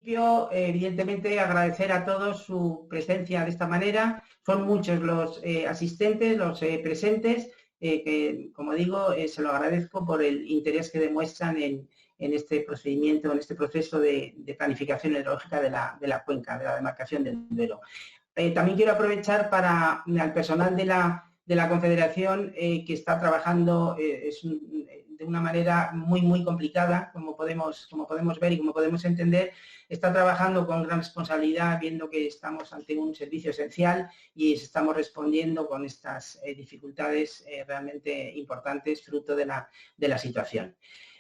Evidentemente, agradecer a todos su presencia de esta manera. Son muchos los asistentes, los presentes, que, como digo, se lo agradezco por el interés que demuestran en este procedimiento, en este proceso de planificación hidrológica de la cuenca, de la demarcación del Duero. También quiero aprovechar para al personal de la Confederación que está trabajando de una manera muy complicada, como podemos ver y como podemos entender. Está trabajando con gran responsabilidad, viendo que estamos ante un servicio esencial y estamos respondiendo con estas dificultades realmente importantes, fruto de la situación.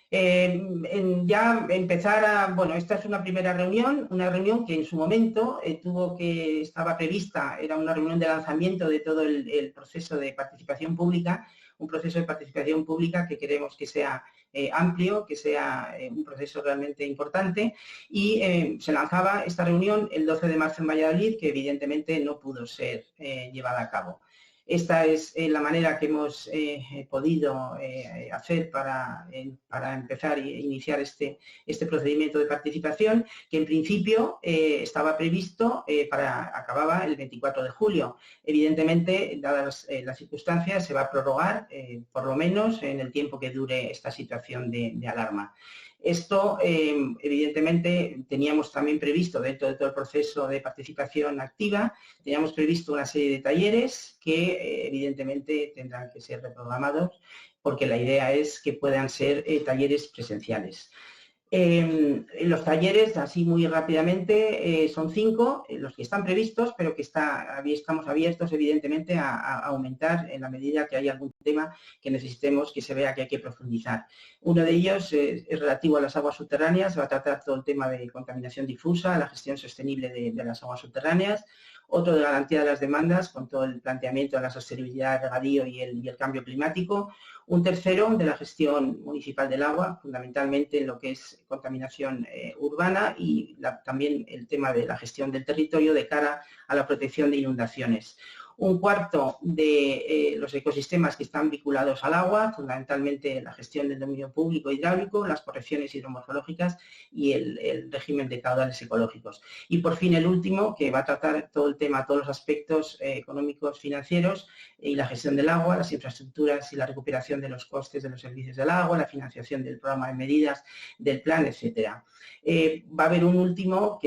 Ya empezar bueno, esta es una primera reunión, una reunión que en su momento estaba prevista, era una reunión de lanzamiento de todo el proceso de participación pública, un proceso de participación pública que queremos que sea amplio, que sea un proceso realmente importante, y se lanzaba esta reunión el 12 de marzo en Valladolid, que evidentemente no pudo ser llevada a cabo. Esta es la manera que hemos podido hacer para empezar e iniciar este procedimiento de participación, que en principio estaba previsto acababa el 24 de julio. Evidentemente, dadas las circunstancias, se va a prorrogar por lo menos en el tiempo que dure esta situación de alarma. Esto, evidentemente, teníamos también previsto, dentro de todo el proceso de participación activa, teníamos previsto una serie de talleres que, evidentemente, tendrán que ser reprogramados, porque la idea es que puedan ser talleres presenciales. Los talleres, así muy rápidamente, son 5 los que están previstos, pero que estamos abiertos, evidentemente, a aumentar en la medida que haya algún tema que necesitemos que se vea que hay que profundizar. Uno de ellos es relativo a las aguas subterráneas, se va a tratar todo el tema de contaminación difusa, la gestión sostenible de las aguas subterráneas. Otro de garantía de las demandas, con todo el planteamiento de la sostenibilidad del regadío y el cambio climático. Un tercero de la gestión municipal del agua, fundamentalmente en lo que es contaminación urbana, y también el tema de la gestión del territorio de cara a la protección de inundaciones. Un cuarto de los ecosistemas que están vinculados al agua, fundamentalmente la gestión del dominio público hidráulico, las correcciones hidromorfológicas y el régimen de caudales ecológicos. Y por fin el último, que va a tratar todo el tema, todos los aspectos económicos, financieros y la gestión del agua, las infraestructuras y la recuperación de los costes de los servicios del agua, la financiación del programa de medidas, del plan, etcétera. Va a haber un último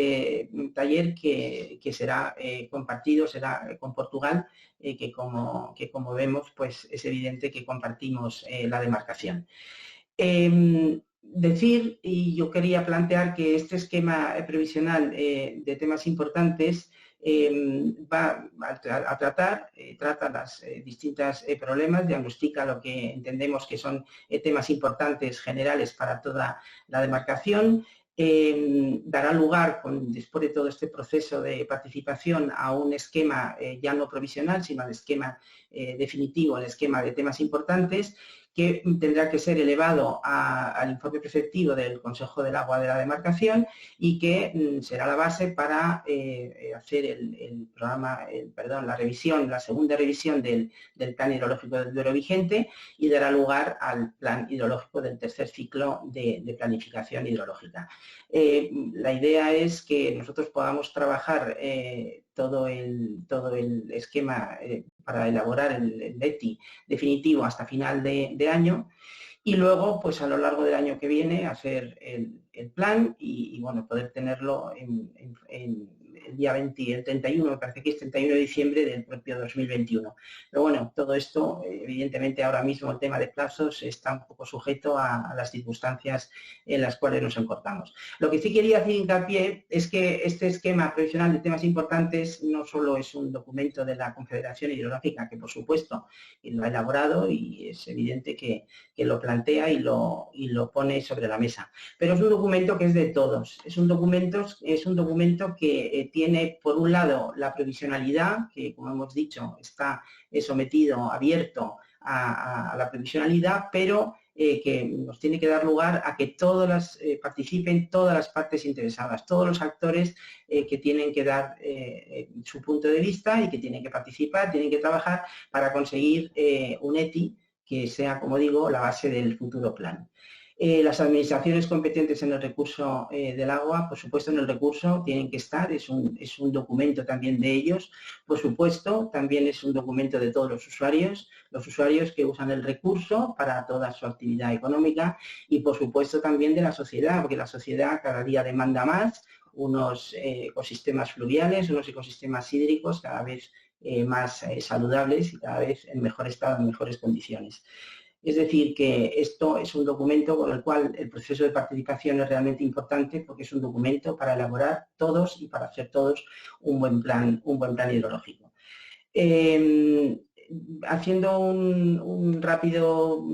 taller que será compartido, será con Portugal, que como vemos, pues es evidente que compartimos la demarcación. Decir, y yo quería plantear que este esquema previsional de temas importantes va a trata los distintos problemas, diagnostica lo que entendemos que son temas importantes generales para toda la demarcación. Dará lugar, después de todo este proceso de participación, a un esquema ya no provisional, sino al esquema definitivo, el esquema de temas importantes, que tendrá que ser elevado al informe preceptivo del Consejo del Agua de la demarcación y que será la base para hacer la revisión, la segunda revisión del plan hidrológico del Duero vigente, y dará lugar al plan hidrológico del tercer ciclo de planificación hidrológica. La idea es que nosotros podamos trabajar todo el esquema para elaborar el ETI definitivo hasta final de año, y luego, pues a lo largo del año que viene, hacer el plan y bueno, poder tenerlo el día 20, el 31, me parece que es 31 de diciembre del propio 2021. Pero bueno, todo esto, evidentemente ahora mismo el tema de plazos está un poco sujeto a las circunstancias en las cuales nos encontramos. Lo que sí quería hacer hincapié es que este esquema previsional de temas importantes no solo es un documento de la Confederación Hidrográfica, que por supuesto lo ha elaborado y es evidente que lo plantea y lo pone sobre la mesa, pero es un documento que es de todos, es un documento que tiene, por un lado, la provisionalidad, que como hemos dicho está sometido, abierto a la provisionalidad, pero que nos tiene que dar lugar a que participen todas las partes interesadas, todos los actores que tienen que dar su punto de vista y que tienen que participar, tienen que trabajar para conseguir un ETI que sea, como digo, la base del futuro plan. Las administraciones competentes en el recurso del agua, por supuesto, en el recurso tienen que estar, es un documento también de ellos, por supuesto, también es un documento de todos los usuarios que usan el recurso para toda su actividad económica y, por supuesto, también de la sociedad, porque la sociedad cada día demanda más, unos ecosistemas fluviales, unos ecosistemas hídricos cada vez más saludables y cada vez en mejor estado, en mejores condiciones. Es decir, que esto es un documento con el cual el proceso de participación es realmente importante porque es un documento para elaborar todos y para hacer todos un buen plan hidrológico. Haciendo un rápido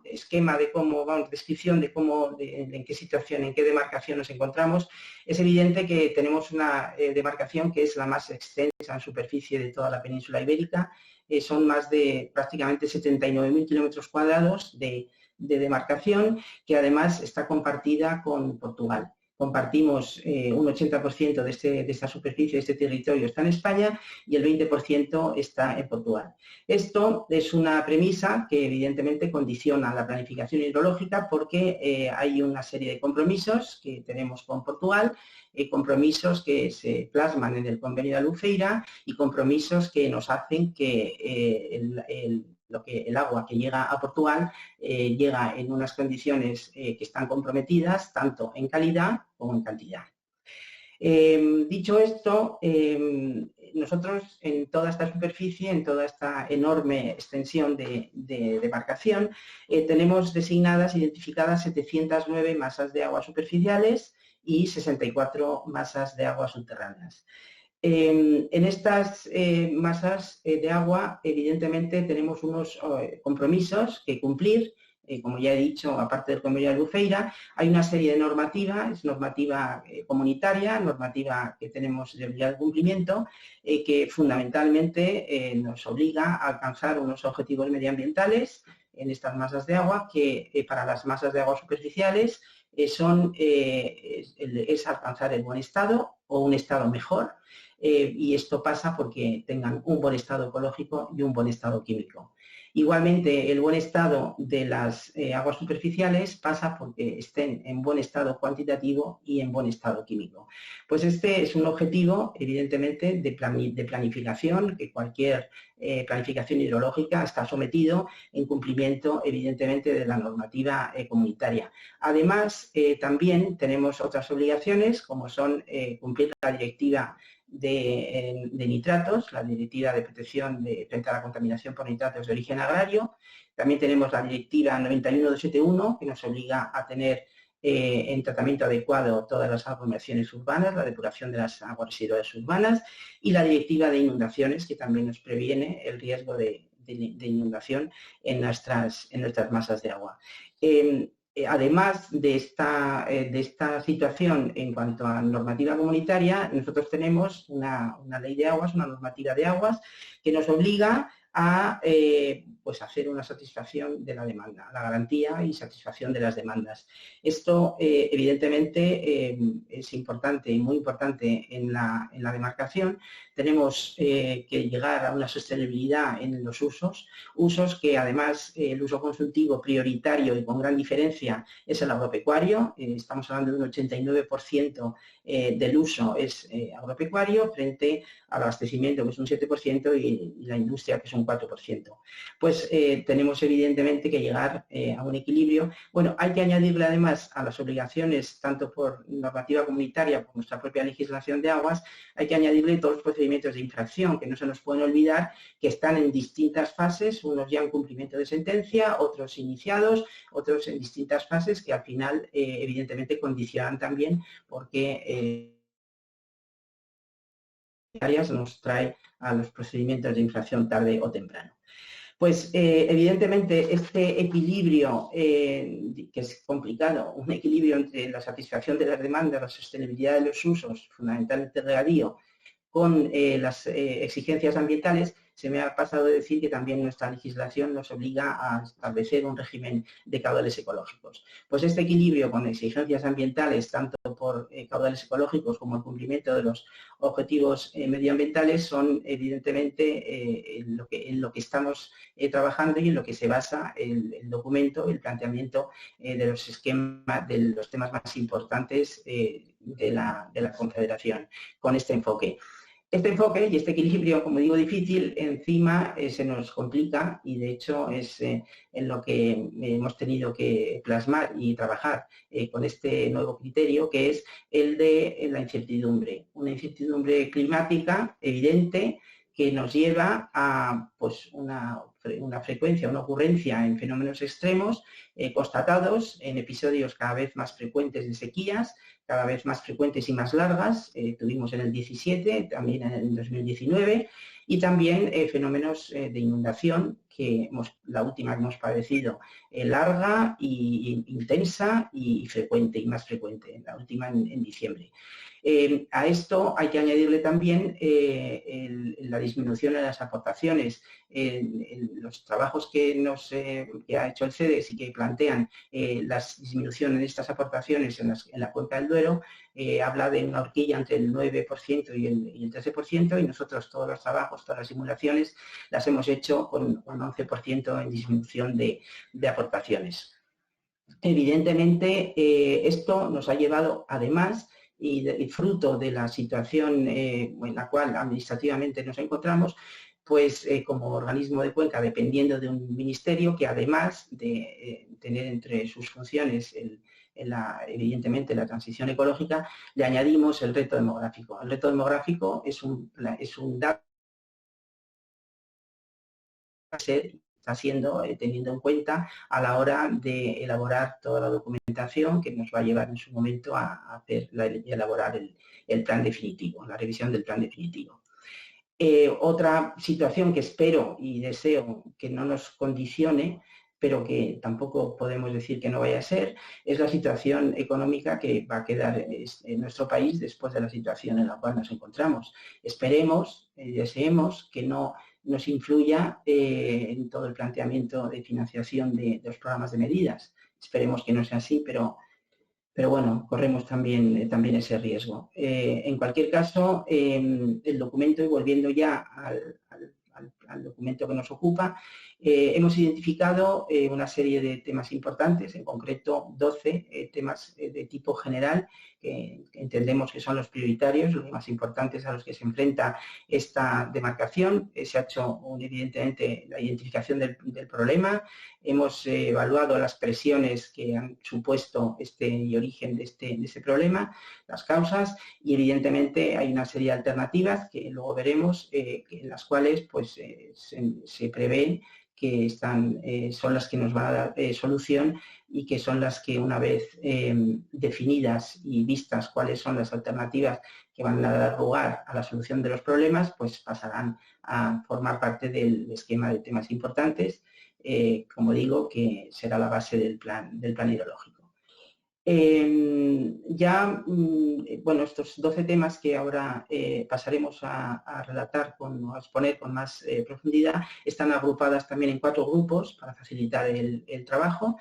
esquema de cómo, descripción de cómo, en qué situación, en qué demarcación nos encontramos, es evidente que tenemos una demarcación que es la más extensa en superficie de toda la península ibérica. Son más de prácticamente 79.000 kilómetros cuadrados de demarcación, que además está compartida con Portugal. Compartimos un 80% de esta superficie, de este territorio está en España y el 20% está en Portugal. Esto es una premisa que evidentemente condiciona la planificación hidrológica porque hay una serie de compromisos que tenemos con Portugal, compromisos que se plasman en el convenio de Albufeira y compromisos que nos hacen que el agua que llega a Portugal llega en unas condiciones que están comprometidas tanto en calidad como en cantidad. Dicho esto, nosotros en toda esta superficie, en toda esta enorme extensión de demarcación, tenemos designadas, identificadas 709 masas de aguas superficiales y 64 masas de aguas subterráneas. En estas masas de agua, evidentemente, tenemos unos compromisos que cumplir. Como ya he dicho, aparte del convenio de Albufeira, hay una serie de normativa, es normativa comunitaria, normativa que tenemos de obligado cumplimiento, que fundamentalmente nos obliga a alcanzar unos objetivos medioambientales en estas masas de agua, que para las masas de agua superficiales es alcanzar el buen estado o un estado mejor, y esto pasa porque tengan un buen estado ecológico y un buen estado químico. Igualmente, el buen estado de las aguas superficiales pasa porque estén en buen estado cuantitativo y en buen estado químico. Pues este es un objetivo, evidentemente, de planificación, que cualquier planificación hidrológica está sometido en cumplimiento, evidentemente, de la normativa comunitaria. Además, también tenemos otras obligaciones, como son cumplir la directiva de nitratos, la directiva de protección frente a la contaminación por nitratos de origen agrario. También tenemos la directiva 91271, que nos obliga a tener en tratamiento adecuado todas las aglomeraciones urbanas, la depuración de las aguas residuales urbanas, y la directiva de inundaciones, que también nos previene el riesgo de inundación en nuestras masas de agua. Además de esta situación en cuanto a normativa comunitaria, nosotros tenemos una ley de aguas, una normativa de aguas, que nos obliga a pues hacer una satisfacción de la demanda, la garantía y satisfacción de las demandas. Esto, evidentemente, es importante y muy importante en la demarcación. Tenemos que llegar a una sostenibilidad en los usos que además el uso consultivo prioritario y con gran diferencia es el agropecuario. Estamos hablando de un 89% del uso es agropecuario frente al abastecimiento, que es un 7%, y la industria, que es un 4%. Pues tenemos evidentemente que llegar a un equilibrio. Bueno, hay que añadirle además a las obligaciones, tanto por normativa comunitaria como por nuestra propia legislación de aguas, hay que añadirle todos los procedimientos de infracción, que no se nos pueden olvidar que están en distintas fases, unos ya en cumplimiento de sentencia, otros iniciados, otros en distintas fases, que al final evidentemente condicionan también porque nos trae a los procedimientos de infracción tarde o temprano. Pues evidentemente este equilibrio, que es complicado, un equilibrio entre la satisfacción de las demandas, la sostenibilidad de los usos, fundamentalmente el regadío, con las exigencias ambientales, se me ha pasado de decir que también nuestra legislación nos obliga a establecer un régimen de caudales ecológicos. Pues este equilibrio con exigencias ambientales, tanto por caudales ecológicos como el cumplimiento de los objetivos medioambientales, son evidentemente en lo que estamos trabajando y en lo que se basa el documento, el planteamiento de los esquemas, de los temas más importantes de la Confederación, con este enfoque. Este enfoque y este equilibrio, como digo, difícil, encima se nos complica y de hecho es en lo que hemos tenido que plasmar y trabajar con este nuevo criterio, que es el de la incertidumbre. Una incertidumbre climática evidente que nos lleva a pues, una frecuencia, una ocurrencia en fenómenos extremos constatados en episodios cada vez más frecuentes de sequías, cada vez más frecuentes y más largas, tuvimos en el 17, también en el 2019, y también fenómenos de inundación, que la última que hemos padecido, larga, intensa y frecuente, y más frecuente, la última en diciembre. A esto hay que añadirle también la disminución en las aportaciones. Los trabajos que ha hecho el CEDES y que plantean las disminuciones de estas aportaciones en la cuenca del Duero, habla de una horquilla entre el 9% y el 13%, y nosotros todos los trabajos, todas las simulaciones, las hemos hecho con un 11% en disminución de aportaciones. Evidentemente, esto nos ha llevado, además, y fruto de la situación en la cual administrativamente nos encontramos, pues como organismo de cuenca dependiendo de un ministerio que, además de tener entre sus funciones evidentemente la transición ecológica, le añadimos el reto demográfico. El reto demográfico es un dato está siendo teniendo en cuenta a la hora de elaborar toda la documentación que nos va a llevar en su momento a hacer y elaborar el plan definitivo, la revisión del plan definitivo. Otra situación que espero y deseo que no nos condicione, pero que tampoco podemos decir que no vaya a ser, es la situación económica que va a quedar en nuestro país después de la situación en la cual nos encontramos. Esperemos y deseemos que no nos influya en todo el planteamiento de financiación de los programas de medidas. Esperemos que no sea así, pero bueno, corremos también ese riesgo. En cualquier caso, el documento, y volviendo ya al documento que nos ocupa, hemos identificado una serie de temas importantes, en concreto 12 temas de tipo general, que entendemos que son los prioritarios, los más importantes a los que se enfrenta esta demarcación. Se ha hecho evidentemente la identificación del problema, hemos evaluado las presiones que han supuesto y origen de este problema, las causas, y evidentemente hay una serie de alternativas que luego veremos, en las cuales pues, se prevé que son las que nos van a dar solución y que son las que, una vez definidas y vistas cuáles son las alternativas que van a dar lugar a la solución de los problemas, pues pasarán a formar parte del esquema de temas importantes, como digo, que será la base del plan hidrológico. Bueno, estos 12 temas que ahora pasaremos a relatar o a exponer con más profundidad, están agrupadas también en 4 grupos para facilitar el trabajo.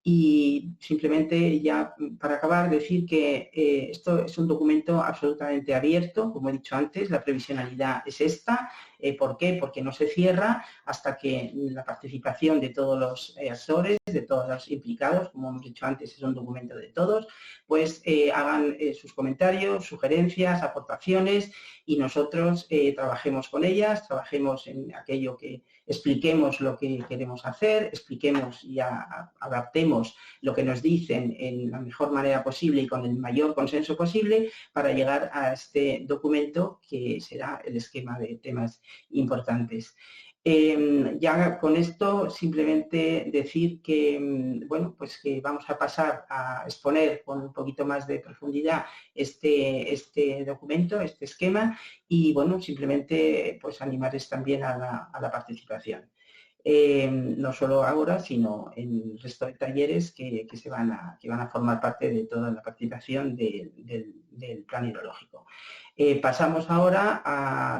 Y simplemente, ya para acabar, decir que esto es un documento absolutamente abierto, como he dicho antes, la previsionalidad es esta. ¿Por qué? Porque no se cierra hasta que la participación de todos los actores, de todos los implicados, como hemos dicho antes, es un documento de todos, pues hagan sus comentarios, sugerencias, aportaciones, y nosotros trabajemos con ellas, trabajemos en aquello que expliquemos lo que queremos hacer, expliquemos y adaptemos lo que nos dicen en la mejor manera posible y con el mayor consenso posible para llegar a este documento que será el esquema de temas importantes. Ya con esto simplemente decir que, bueno, pues que vamos a pasar a exponer con un poquito más de profundidad este documento, este esquema, y bueno, simplemente pues animarles también a la participación. no solo ahora, sino en el resto de talleres que van a formar parte de toda la participación del plan hidrológico. Pasamos ahora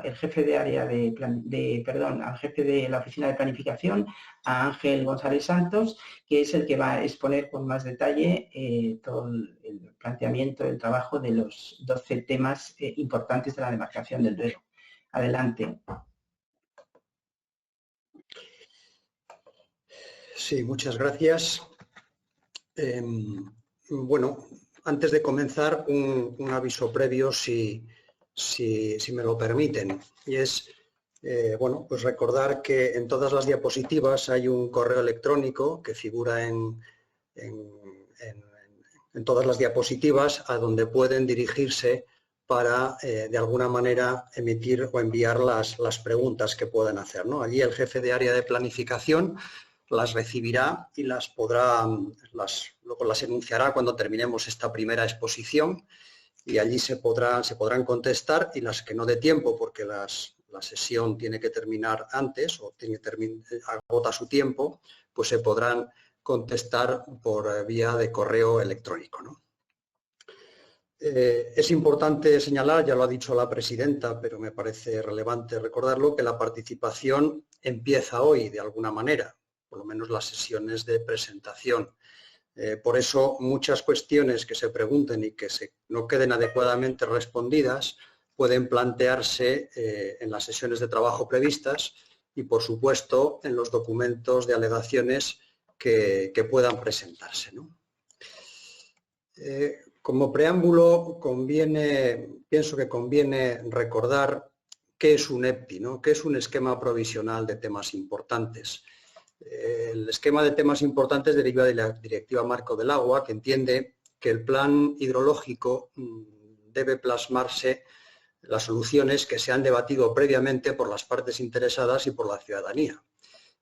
al jefe de área al jefe de la oficina de planificación, a Ángel González Santos, que es el que va a exponer con más detalle todo el planteamiento, el trabajo de los 12 temas importantes de la demarcación del Duero. Adelante. Sí, muchas gracias. Bueno, antes de comenzar, un aviso previo, si me lo permiten, y es, bueno, pues recordar que en todas las diapositivas hay un correo electrónico que figura en todas las diapositivas, a donde pueden dirigirse para, de alguna manera, emitir o enviar las preguntas que puedan hacer, ¿no? Allí el jefe de área de planificación las recibirá y luego las enunciará cuando terminemos esta primera exposición, y allí se podrán contestar, y las que no dé tiempo porque la sesión tiene que terminar antes o agota su tiempo, pues se podrán contestar por vía de correo electrónico, ¿no? Es importante señalar, ya lo ha dicho la presidenta, pero me parece relevante recordarlo, que la participación empieza hoy de alguna manera, por lo menos las sesiones de presentación. Por eso muchas cuestiones que se pregunten y que no queden adecuadamente respondidas pueden plantearse en las sesiones de trabajo previstas y, por supuesto, en los documentos de alegaciones que puedan presentarse, ¿no? Como preámbulo, pienso que conviene recordar qué es un EPTI, ¿no? ¿Qué es un esquema provisional de temas importantes? El esquema de temas importantes deriva de la Directiva Marco del Agua, que entiende que el plan hidrológico debe plasmarse las soluciones que se han debatido previamente por las partes interesadas y por la ciudadanía.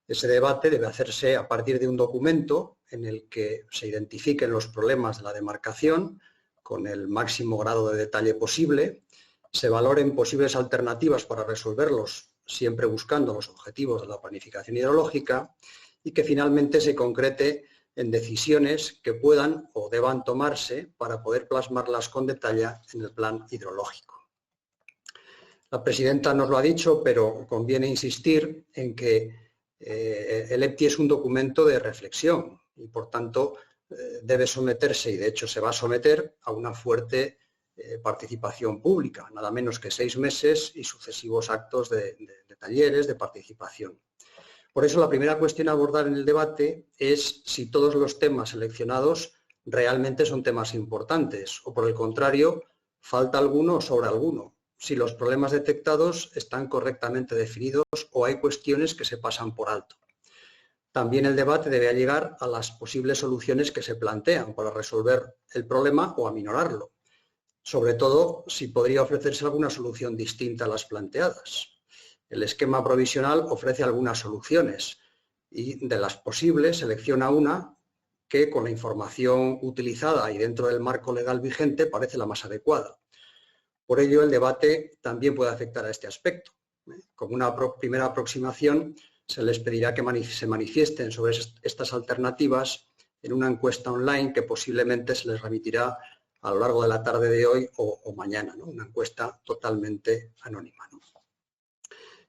Ese debate debe hacerse a partir de un documento en el que se identifiquen los problemas de la demarcación con el máximo grado de detalle posible, se valoren posibles alternativas para resolverlos, siempre buscando los objetivos de la planificación hidrológica, y que finalmente se concrete en decisiones que puedan o deban tomarse para poder plasmarlas con detalle en el plan hidrológico. La presidenta nos lo ha dicho, pero conviene insistir en que el EPTI es un documento de reflexión y, por tanto, debe someterse, y de hecho se va a someter, a una fuerte participación pública, nada menos que 6 meses y sucesivos actos de talleres, de participación. Por eso la primera cuestión a abordar en el debate es si todos los temas seleccionados realmente son temas importantes o, por el contrario, falta alguno o sobra alguno, si los problemas detectados están correctamente definidos o hay cuestiones que se pasan por alto. También el debate debe llegar a las posibles soluciones que se plantean para resolver el problema o aminorarlo. Sobre todo, si podría ofrecerse alguna solución distinta a las planteadas. El esquema provisional ofrece algunas soluciones y, de las posibles, selecciona una que, con la información utilizada y dentro del marco legal vigente, parece la más adecuada. Por ello, el debate también puede afectar a este aspecto. Como una primera aproximación, se les pedirá que se manifiesten sobre estas alternativas en una encuesta online que posiblemente se les remitirá a lo largo de la tarde de hoy o mañana, ¿no? Una encuesta totalmente anónima, ¿no?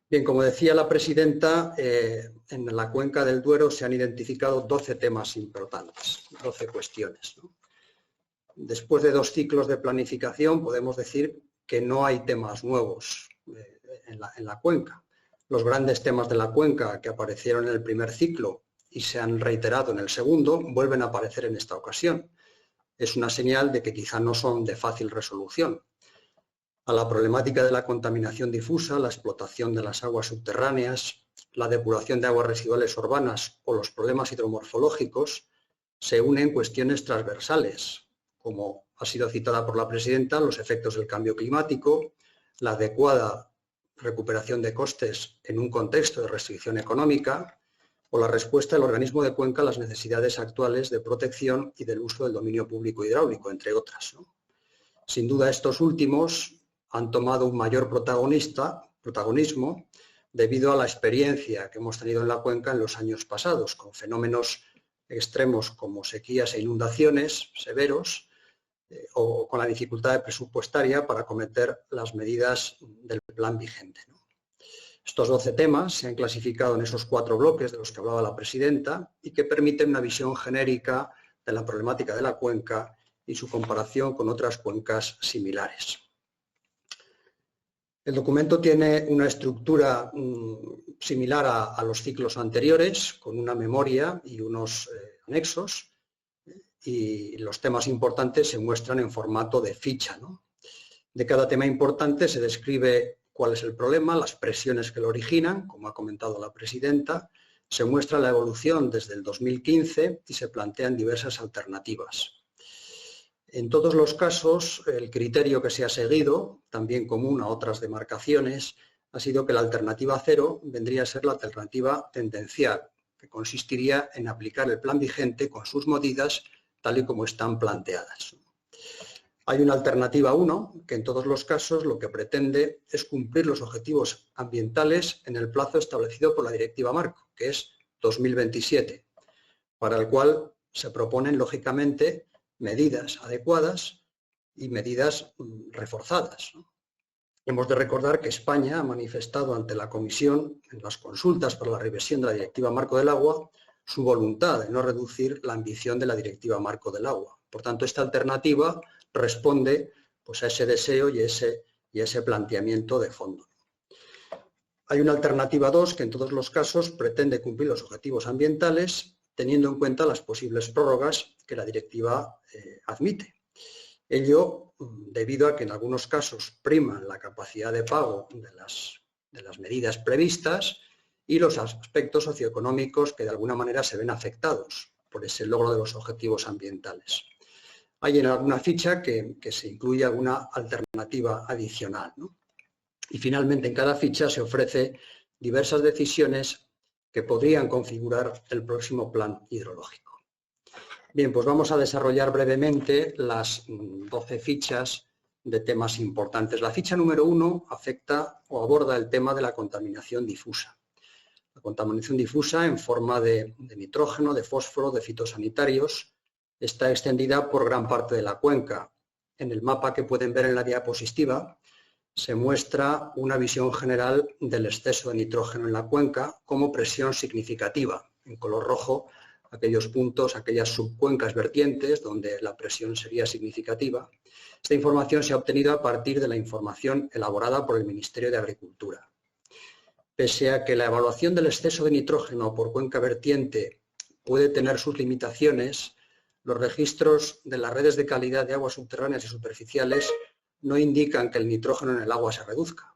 Bien, como decía la presidenta, en la cuenca del Duero se han identificado 12 temas importantes, 12 cuestiones, ¿no? Después de 2 ciclos de planificación, podemos decir que no hay temas nuevos en la cuenca. Los grandes temas de la cuenca que aparecieron en el primer ciclo y se han reiterado en el segundo, vuelven a aparecer en esta ocasión. Es una señal de que quizá no son de fácil resolución. A la problemática de la contaminación difusa, la explotación de las aguas subterráneas, la depuración de aguas residuales urbanas o los problemas hidromorfológicos se unen cuestiones transversales, como ha sido citada por la presidenta, los efectos del cambio climático, la adecuada recuperación de costes en un contexto de restricción económica, o la respuesta del organismo de cuenca a las necesidades actuales de protección y del uso del dominio público hidráulico, entre otras, ¿no? Sin duda, estos últimos han tomado un mayor protagonismo, debido a la experiencia que hemos tenido en la cuenca en los años pasados, con fenómenos extremos como sequías e inundaciones severos, o con la dificultad presupuestaria para acometer las medidas del plan vigente, ¿no? Estos 12 temas se han clasificado en esos 4 bloques de los que hablaba la presidenta y que permiten una visión genérica de la problemática de la cuenca y su comparación con otras cuencas similares. El documento tiene una estructura similar a los ciclos anteriores, con una memoria y unos anexos, y los temas importantes se muestran en formato de ficha, ¿no? De cada tema importante se describe cuál es el problema, las presiones que lo originan, como ha comentado la presidenta, se muestra la evolución desde el 2015 y se plantean diversas alternativas. En todos los casos, el criterio que se ha seguido, también común a otras demarcaciones, ha sido que la alternativa cero vendría a ser la alternativa tendencial, que consistiría en aplicar el plan vigente con sus medidas tal y como están planteadas. Hay una alternativa 1, que en todos los casos lo que pretende es cumplir los objetivos ambientales en el plazo establecido por la Directiva Marco, que es 2027, para el cual se proponen, lógicamente, medidas adecuadas y medidas reforzadas, ¿no? Hemos de recordar que España ha manifestado ante la Comisión, en las consultas para la revisión de la Directiva Marco del Agua, su voluntad de no reducir la ambición de la Directiva Marco del Agua. Por tanto, esta alternativa responde pues, a ese deseo y ese planteamiento de fondo. Hay una alternativa 2 que en todos los casos pretende cumplir los objetivos ambientales teniendo en cuenta las posibles prórrogas que la directiva admite. Ello debido a que en algunos casos priman la capacidad de pago de las medidas previstas y los aspectos socioeconómicos que de alguna manera se ven afectados por ese logro de los objetivos ambientales. Hay en alguna ficha que se incluye alguna alternativa adicional, ¿no? Y finalmente en cada ficha se ofrece diversas decisiones que podrían configurar el próximo plan hidrológico. Bien, pues vamos a desarrollar brevemente las 12 fichas de temas importantes. La ficha número 1 afecta o aborda el tema de la contaminación difusa. La contaminación difusa en forma de nitrógeno, de fósforo, de fitosanitarios, está extendida por gran parte de la cuenca. En el mapa que pueden ver en la diapositiva se muestra una visión general del exceso de nitrógeno en la cuenca como presión significativa. En color rojo, aquellos puntos, aquellas subcuencas vertientes donde la presión sería significativa. Esta información se ha obtenido a partir de la información elaborada por el Ministerio de Agricultura. Pese a que la evaluación del exceso de nitrógeno por cuenca vertiente puede tener sus limitaciones, los registros de las redes de calidad de aguas subterráneas y superficiales no indican que el nitrógeno en el agua se reduzca.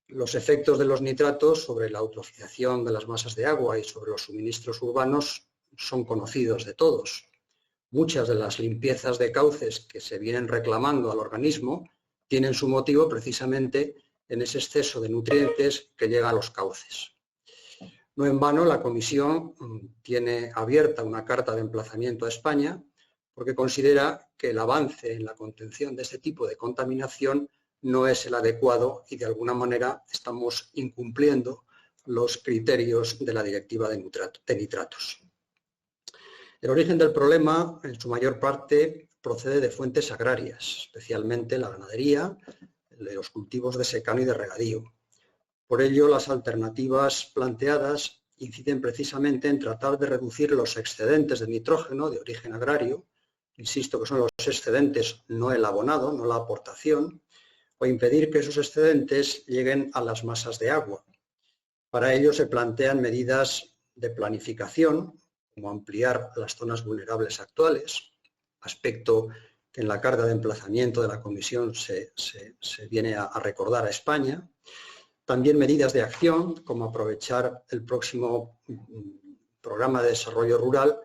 Los efectos de los nitratos sobre la eutrofización de las masas de agua y sobre los suministros urbanos son conocidos de todos. Muchas de las limpiezas de cauces que se vienen reclamando al organismo tienen su motivo precisamente en ese exceso de nutrientes que llega a los cauces. No en vano, la Comisión tiene abierta una carta de emplazamiento a España porque considera que el avance en la contención de este tipo de contaminación no es el adecuado y de alguna manera estamos incumpliendo los criterios de la Directiva de Nitratos. El origen del problema, en su mayor parte, procede de fuentes agrarias, especialmente la ganadería, de los cultivos de secano y de regadío. Por ello, las alternativas planteadas inciden precisamente en tratar de reducir los excedentes de nitrógeno de origen agrario, insisto que son los excedentes, no el abonado, no la aportación, o impedir que esos excedentes lleguen a las masas de agua. Para ello se plantean medidas de planificación, como ampliar las zonas vulnerables actuales, aspecto que en la carta de emplazamiento de la Comisión se viene a recordar a España. También medidas de acción, como aprovechar el próximo programa de desarrollo rural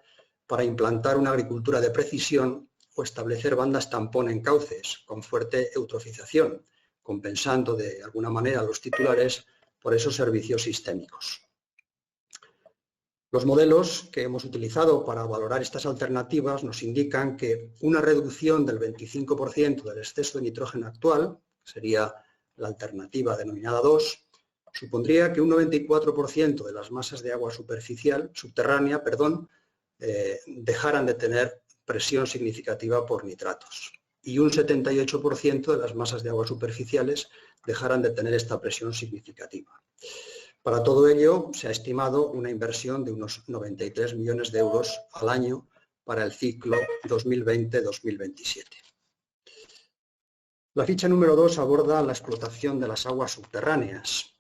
para implantar una agricultura de precisión o establecer bandas tampón en cauces con fuerte eutrofización, compensando de alguna manera los titulares por esos servicios sistémicos. Los modelos que hemos utilizado para valorar estas alternativas nos indican que una reducción del 25% del exceso de nitrógeno actual, que sería la alternativa denominada 2, supondría que un 94% de las masas de agua subterránea, dejaran de tener presión significativa por nitratos y un 78% de las masas de agua superficiales dejaran de tener esta presión significativa. Para todo ello, se ha estimado una inversión de unos 93 millones de euros al año para el ciclo 2020-2027. La ficha número 2 aborda la explotación de las aguas subterráneas.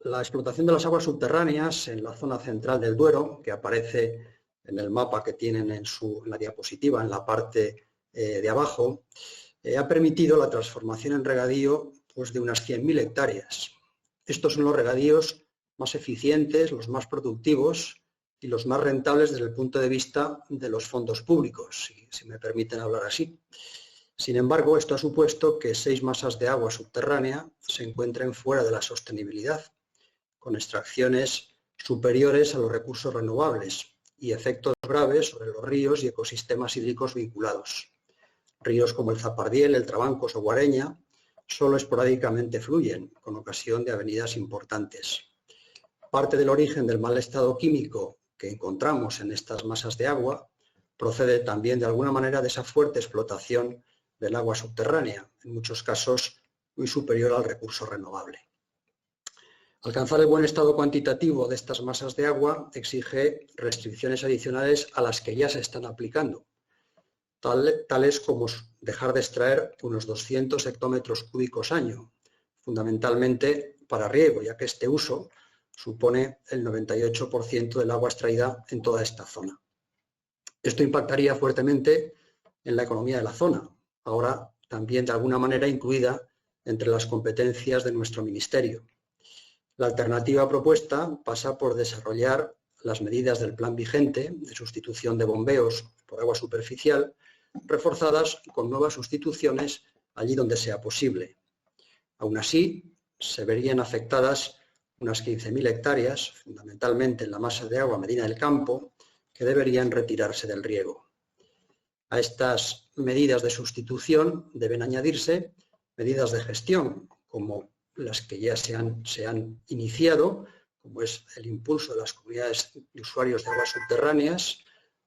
La explotación de las aguas subterráneas en la zona central del Duero, que aparece en el mapa que tienen en la diapositiva, en la parte de abajo, ha permitido la transformación en regadío de unas 100.000 hectáreas. Estos son los regadíos más eficientes, los más productivos y los más rentables desde el punto de vista de los fondos públicos, si me permiten hablar así. Sin embargo, esto ha supuesto que 6 masas de agua subterránea se encuentren fuera de la sostenibilidad, con extracciones superiores a los recursos renovables y efectos graves sobre los ríos y ecosistemas hídricos vinculados. Ríos como el Zapardiel, el Trabancos o Guareña solo esporádicamente fluyen, con ocasión de avenidas importantes. Parte del origen del mal estado químico que encontramos en estas masas de agua procede también de alguna manera de esa fuerte explotación del agua subterránea, en muchos casos muy superior al recurso renovable. Alcanzar el buen estado cuantitativo de estas masas de agua exige restricciones adicionales a las que ya se están aplicando, tales como dejar de extraer unos 200 hectómetros cúbicos año, fundamentalmente para riego, ya que este uso supone el 98% del agua extraída en toda esta zona. Esto impactaría fuertemente en la economía de la zona, ahora también de alguna manera incluida entre las competencias de nuestro ministerio. La alternativa propuesta pasa por desarrollar las medidas del plan vigente de sustitución de bombeos por agua superficial, reforzadas con nuevas sustituciones allí donde sea posible. Aún así, se verían afectadas unas 15.000 hectáreas, fundamentalmente en la masa de agua Medina del Campo, que deberían retirarse del riego. A estas medidas de sustitución deben añadirse medidas de gestión, como las que ya se han iniciado, como es el impulso de las comunidades de usuarios de aguas subterráneas,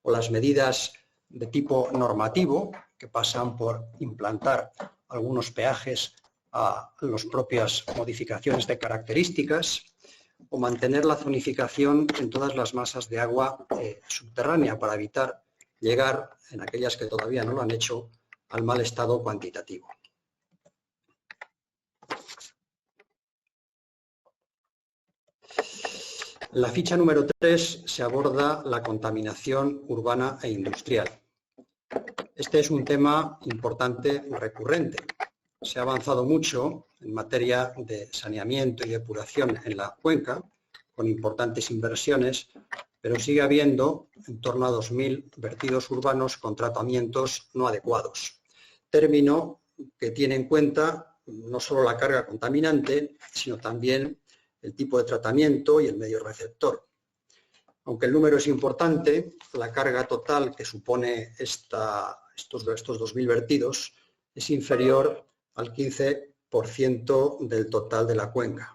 o las medidas de tipo normativo, que pasan por implantar algunos peajes a las propias modificaciones de características, o mantener la zonificación en todas las masas de agua subterránea para evitar llegar, en aquellas que todavía no lo han hecho, al mal estado cuantitativo. En la ficha número 3 se aborda la contaminación urbana e industrial. Este es un tema importante y recurrente. Se ha avanzado mucho en materia de saneamiento y depuración en la cuenca, con importantes inversiones, pero sigue habiendo en torno a 2.000 vertidos urbanos con tratamientos no adecuados. Término que tiene en cuenta no solo la carga contaminante, sino también el tipo de tratamiento y el medio receptor. Aunque el número es importante, la carga total que supone estos 2.000 vertidos es inferior al 15% del total de la cuenca.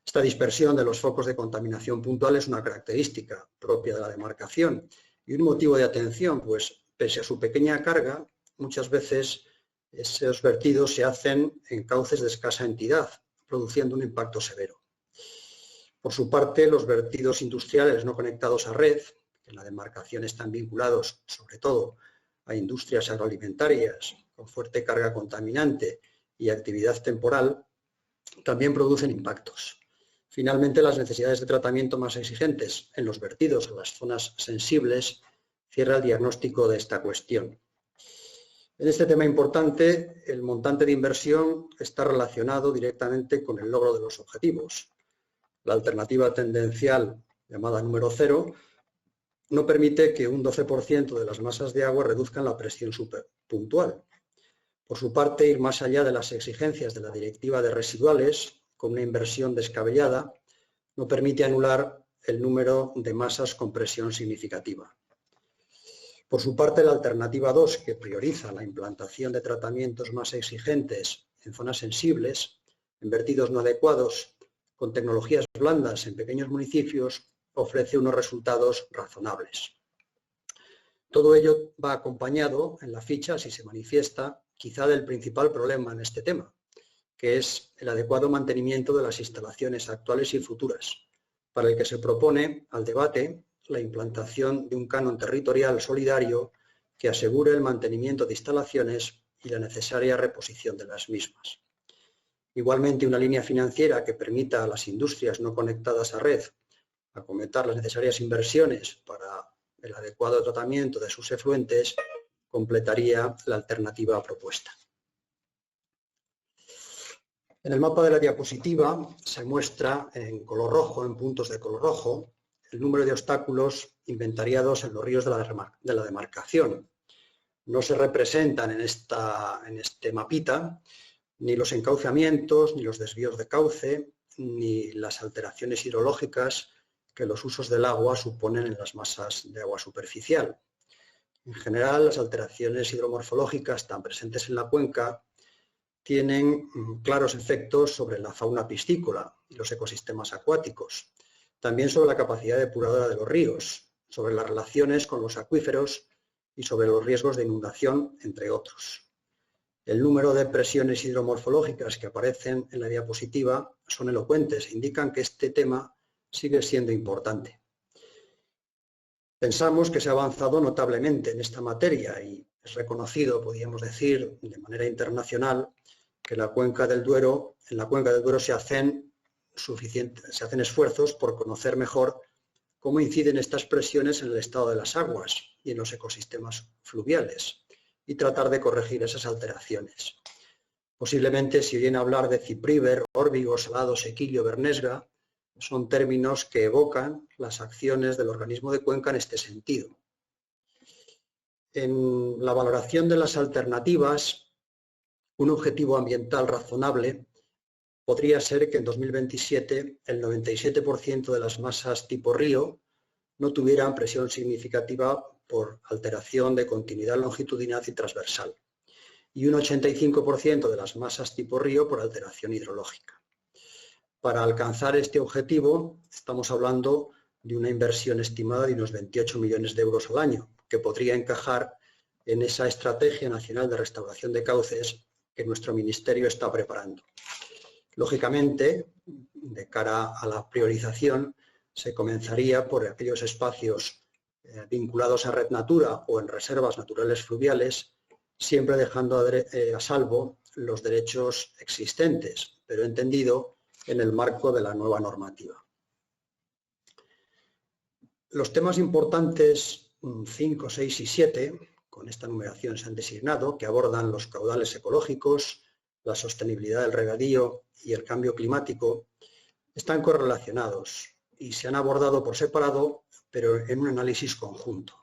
Esta dispersión de los focos de contaminación puntual es una característica propia de la demarcación y un motivo de atención, pues pese a su pequeña carga, muchas veces esos vertidos se hacen en cauces de escasa entidad, produciendo un impacto severo. Por su parte, los vertidos industriales no conectados a red, que en la demarcación están vinculados sobre todo a industrias agroalimentarias con fuerte carga contaminante y actividad temporal, también producen impactos. Finalmente, las necesidades de tratamiento más exigentes en los vertidos a las zonas sensibles cierra el diagnóstico de esta cuestión. En este tema importante, el montante de inversión está relacionado directamente con el logro de los objetivos. La alternativa tendencial, llamada número 0, no permite que un 12% de las masas de agua reduzcan la presión superpuntual. Por su parte, ir más allá de las exigencias de la Directiva de Residuales, con una inversión descabellada, no permite anular el número de masas con presión significativa. Por su parte, la alternativa 2, que prioriza la implantación de tratamientos más exigentes en zonas sensibles, en vertidos no adecuados con tecnologías blandas en pequeños municipios ofrece unos resultados razonables. Todo ello va acompañado en la ficha, si se manifiesta, quizá del principal problema en este tema, que es el adecuado mantenimiento de las instalaciones actuales y futuras, para el que se propone al debate la implantación de un canon territorial solidario que asegure el mantenimiento de instalaciones y la necesaria reposición de las mismas. Igualmente, una línea financiera que permita a las industrias no conectadas a red acometer las necesarias inversiones para el adecuado tratamiento de sus efluentes completaría la alternativa propuesta. En el mapa de la diapositiva se muestra en color rojo, en puntos de color rojo, el número de obstáculos inventariados en los ríos de la demarcación. No se representan en este mapita ni los encauceamientos, ni los desvíos de cauce, ni las alteraciones hidrológicas que los usos del agua suponen en las masas de agua superficial. En general, las alteraciones hidromorfológicas tan presentes en la cuenca tienen claros efectos sobre la fauna piscícola y los ecosistemas acuáticos, también sobre la capacidad depuradora de los ríos, sobre las relaciones con los acuíferos y sobre los riesgos de inundación, entre otros. El número de presiones hidromorfológicas que aparecen en la diapositiva son elocuentes e indican que este tema sigue siendo importante. Pensamos que se ha avanzado notablemente en esta materia y es reconocido, podríamos decir, de manera internacional, que en la cuenca del Duero se hacen esfuerzos por conocer mejor cómo inciden estas presiones en el estado de las aguas y en los ecosistemas fluviales y tratar de corregir esas alteraciones. Posiblemente se oyen hablar de cipríver, órbigo, salado, sequillo, bernesga, son términos que evocan las acciones del organismo de cuenca en este sentido. En la valoración de las alternativas, un objetivo ambiental razonable podría ser que en 2027 el 97% de las masas tipo río no tuvieran presión significativa por alteración de continuidad longitudinal y transversal, y un 85% de las masas tipo río por alteración hidrológica. Para alcanzar este objetivo estamos hablando de una inversión estimada de unos 28 millones de euros al año, que podría encajar en esa Estrategia Nacional de Restauración de Cauces que nuestro Ministerio está preparando. Lógicamente, de cara a la priorización, se comenzaría por aquellos espacios vinculados a Red Natura o en reservas naturales fluviales, siempre dejando a salvo los derechos existentes, pero entendido en el marco de la nueva normativa. Los temas importantes 5, 6 y 7, con esta numeración se han designado, que abordan los caudales ecológicos, la sostenibilidad del regadío y el cambio climático, están correlacionados y se han abordado por separado, pero en un análisis conjunto.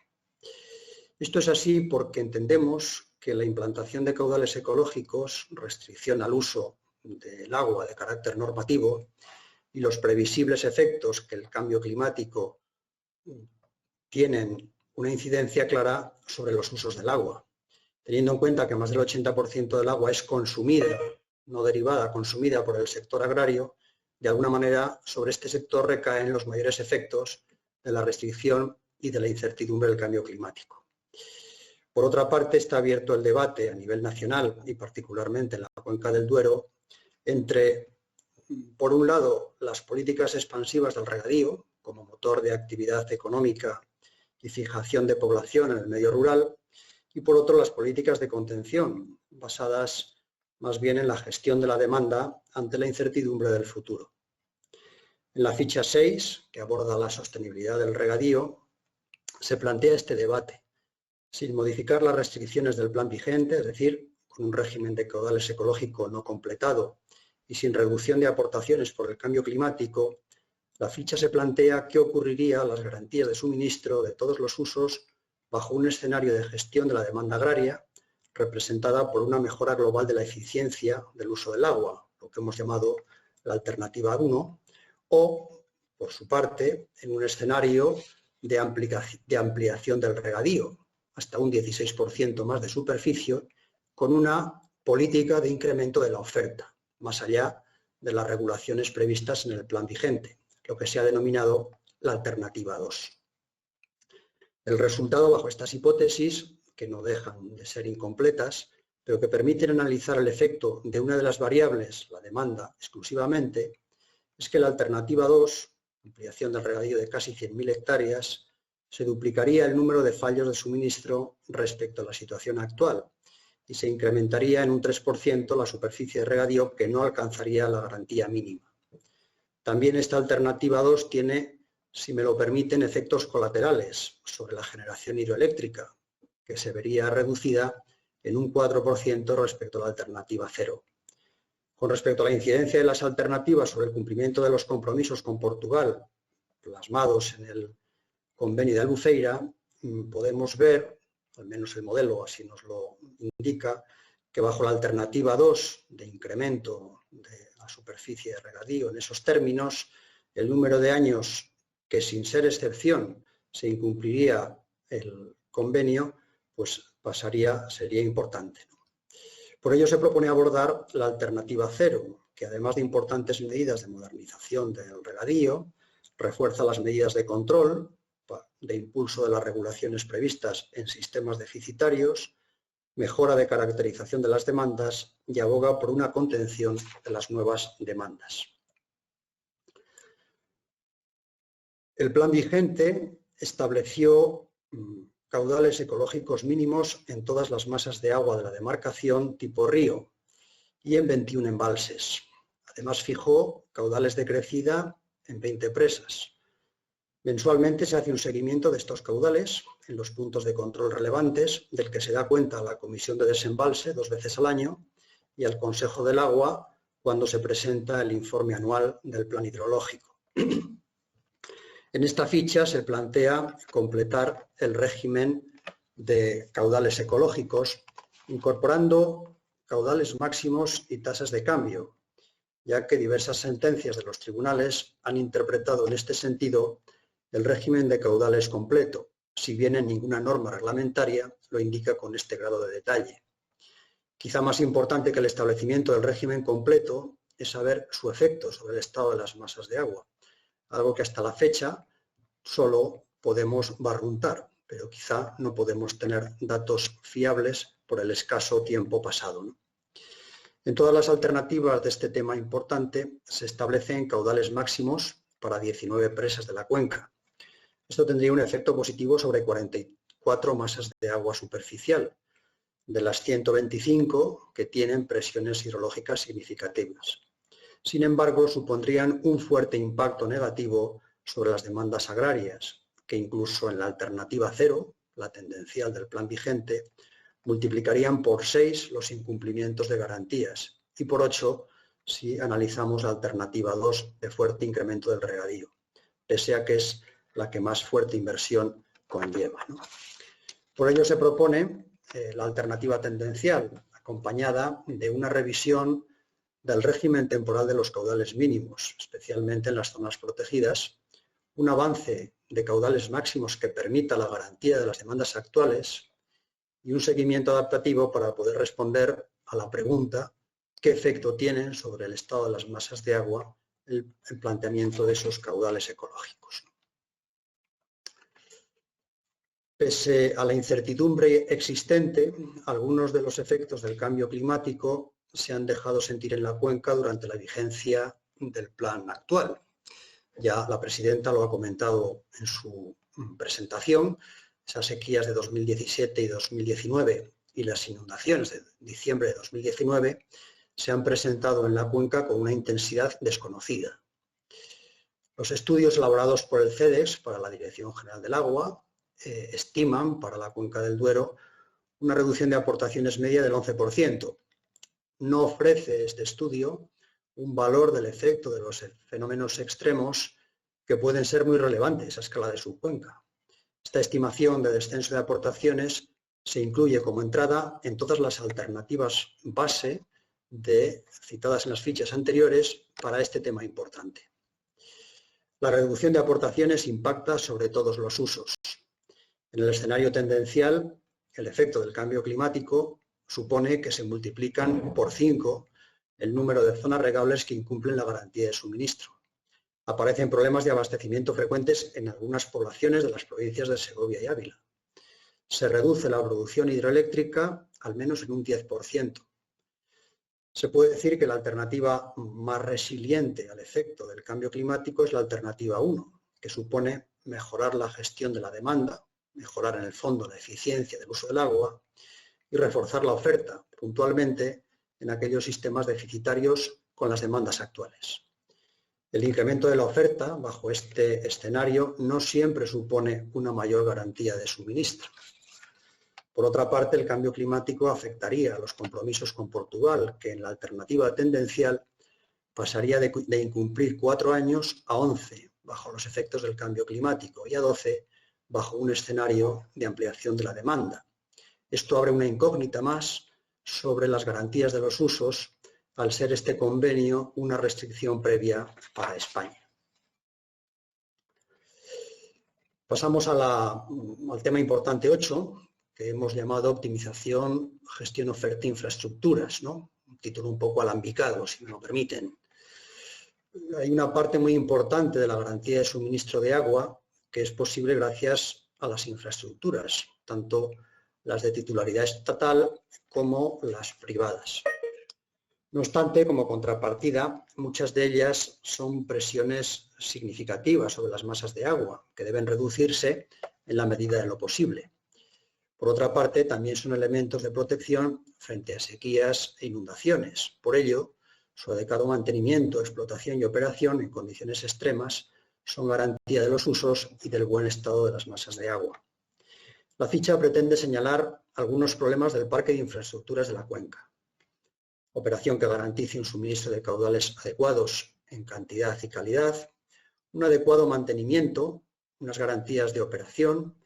Esto es así porque entendemos que la implantación de caudales ecológicos, restricción al uso del agua de carácter normativo y los previsibles efectos que el cambio climático tienen una incidencia clara sobre los usos del agua. Teniendo en cuenta que más del 80% del agua es consumida, no derivada, consumida por el sector agrario, de alguna manera sobre este sector recaen los mayores efectos de la restricción y de la incertidumbre del cambio climático. Por otra parte, está abierto el debate a nivel nacional y particularmente en la cuenca del Duero entre, por un lado, las políticas expansivas del regadío como motor de actividad económica y fijación de población en el medio rural y, por otro, las políticas de contención basadas más bien en la gestión de la demanda ante la incertidumbre del futuro. En la ficha 6, que aborda la sostenibilidad del regadío, se plantea este debate, sin modificar las restricciones del plan vigente, es decir, con un régimen de caudales ecológico no completado y sin reducción de aportaciones por el cambio climático. La ficha se plantea qué ocurriría a las garantías de suministro de todos los usos bajo un escenario de gestión de la demanda agraria representada por una mejora global de la eficiencia del uso del agua, lo que hemos llamado la alternativa 1, o, por su parte, en un escenario de ampliación del regadío, hasta un 16% más de superficie, con una política de incremento de la oferta, más allá de las regulaciones previstas en el plan vigente, lo que se ha denominado la alternativa 2. El resultado bajo estas hipótesis, que no dejan de ser incompletas, pero que permiten analizar el efecto de una de las variables, la demanda, exclusivamente, es que la alternativa 2, ampliación del regadío de casi 100.000 hectáreas, se duplicaría el número de fallos de suministro respecto a la situación actual y se incrementaría en un 3% la superficie de regadío que no alcanzaría la garantía mínima. También esta alternativa 2 tiene, si me lo permiten, efectos colaterales sobre la generación hidroeléctrica, que se vería reducida en un 4% respecto a la alternativa 0. Con respecto a la incidencia de las alternativas sobre el cumplimiento de los compromisos con Portugal, plasmados en el convenio de Albufeira, podemos ver, al menos el modelo así nos lo indica, que bajo la alternativa 2 de incremento de la superficie de regadío en esos términos, el número de años que sin ser excepción se incumpliría el convenio, pues sería importante. Por ello se propone abordar la alternativa 0, que además de importantes medidas de modernización del regadío, refuerza las medidas de control, de impulso de las regulaciones previstas en sistemas deficitarios, mejora de caracterización de las demandas y aboga por una contención de las nuevas demandas. El plan vigente estableció caudales ecológicos mínimos en todas las masas de agua de la demarcación tipo río y en 21 embalses. Además fijó caudales de crecida en 20 presas. Mensualmente se hace un seguimiento de estos caudales en los puntos de control relevantes, del que se da cuenta a la Comisión de Desembalse 2 veces al año y al Consejo del Agua cuando se presenta el informe anual del plan hidrológico. En esta ficha se plantea completar el régimen de caudales ecológicos, incorporando caudales máximos y tasas de cambio, ya que diversas sentencias de los tribunales han interpretado en este sentido el régimen de caudales completo, si bien en ninguna norma reglamentaria lo indica con este grado de detalle. Quizá más importante que el establecimiento del régimen completo es saber su efecto sobre el estado de las masas de agua, algo que hasta la fecha solo podemos barruntar, pero quizá no podemos tener datos fiables por el escaso tiempo pasado, ¿no? En todas las alternativas de este tema importante se establecen caudales máximos para 19 presas de la cuenca. Esto tendría un efecto positivo sobre 44 masas de agua superficial, de las 125 que tienen presiones hidrológicas significativas. Sin embargo, supondrían un fuerte impacto negativo sobre las demandas agrarias, que incluso en la alternativa 0, la tendencial del plan vigente, multiplicarían por 6 los incumplimientos de garantías y por 8 si analizamos la alternativa 2 de fuerte incremento del regadío, pese a que es la que más fuerte inversión conlleva, ¿no? Por ello se propone la alternativa tendencial, acompañada de una revisión del régimen temporal de los caudales mínimos, especialmente en las zonas protegidas, un avance de caudales máximos que permita la garantía de las demandas actuales y un seguimiento adaptativo para poder responder a la pregunta ¿qué efecto tienen sobre el estado de las masas de agua el planteamiento de esos caudales ecológicos? Pese a la incertidumbre existente, algunos de los efectos del cambio climático se han dejado sentir en la cuenca durante la vigencia del plan actual. Ya la presidenta lo ha comentado en su presentación, esas sequías de 2017 y 2019 y las inundaciones de diciembre de 2019 se han presentado en la cuenca con una intensidad desconocida. Los estudios elaborados por el CEDES para la Dirección General del Agua estiman para la cuenca del Duero una reducción de aportaciones media del 11%. No ofrece este estudio un valor del efecto de los fenómenos extremos que pueden ser muy relevantes a escala de su cuenca. Esta estimación de descenso de aportaciones se incluye como entrada en todas las alternativas base citadas en las fichas anteriores para este tema importante. La reducción de aportaciones impacta sobre todos los usos. En el escenario tendencial, el efecto del cambio climático supone que se multiplican por 5 el número de zonas regables que incumplen la garantía de suministro. Aparecen problemas de abastecimiento frecuentes en algunas poblaciones de las provincias de Segovia y Ávila. Se reduce la producción hidroeléctrica al menos en un 10%. Se puede decir que la alternativa más resiliente al efecto del cambio climático es la alternativa 1, que supone mejorar la gestión de la demanda, mejorar en el fondo la eficiencia del uso del agua y reforzar la oferta, puntualmente en aquellos sistemas deficitarios con las demandas actuales. El incremento de la oferta bajo este escenario no siempre supone una mayor garantía de suministro. Por otra parte, el cambio climático afectaría a los compromisos con Portugal, que en la alternativa tendencial pasaría de incumplir 4 años a 11 bajo los efectos del cambio climático y a 12 bajo un escenario de ampliación de la demanda. Esto abre una incógnita más sobre las garantías de los usos, al ser este convenio una restricción previa para España. Pasamos al tema importante 8, que hemos llamado optimización, gestión, oferta e infraestructuras, ¿no? Un título un poco alambicado, si me lo permiten. Hay una parte muy importante de la garantía de suministro de agua que es posible gracias a las infraestructuras, tanto las de titularidad estatal como las privadas. No obstante, como contrapartida, muchas de ellas son presiones significativas sobre las masas de agua, que deben reducirse en la medida de lo posible. Por otra parte, también son elementos de protección frente a sequías e inundaciones. Por ello, su adecuado mantenimiento, explotación y operación en condiciones extremas son garantía de los usos y del buen estado de las masas de agua. La ficha pretende señalar algunos problemas del parque de infraestructuras de la cuenca. Operación que garantice un suministro de caudales adecuados en cantidad y calidad, un adecuado mantenimiento, unas garantías de operación,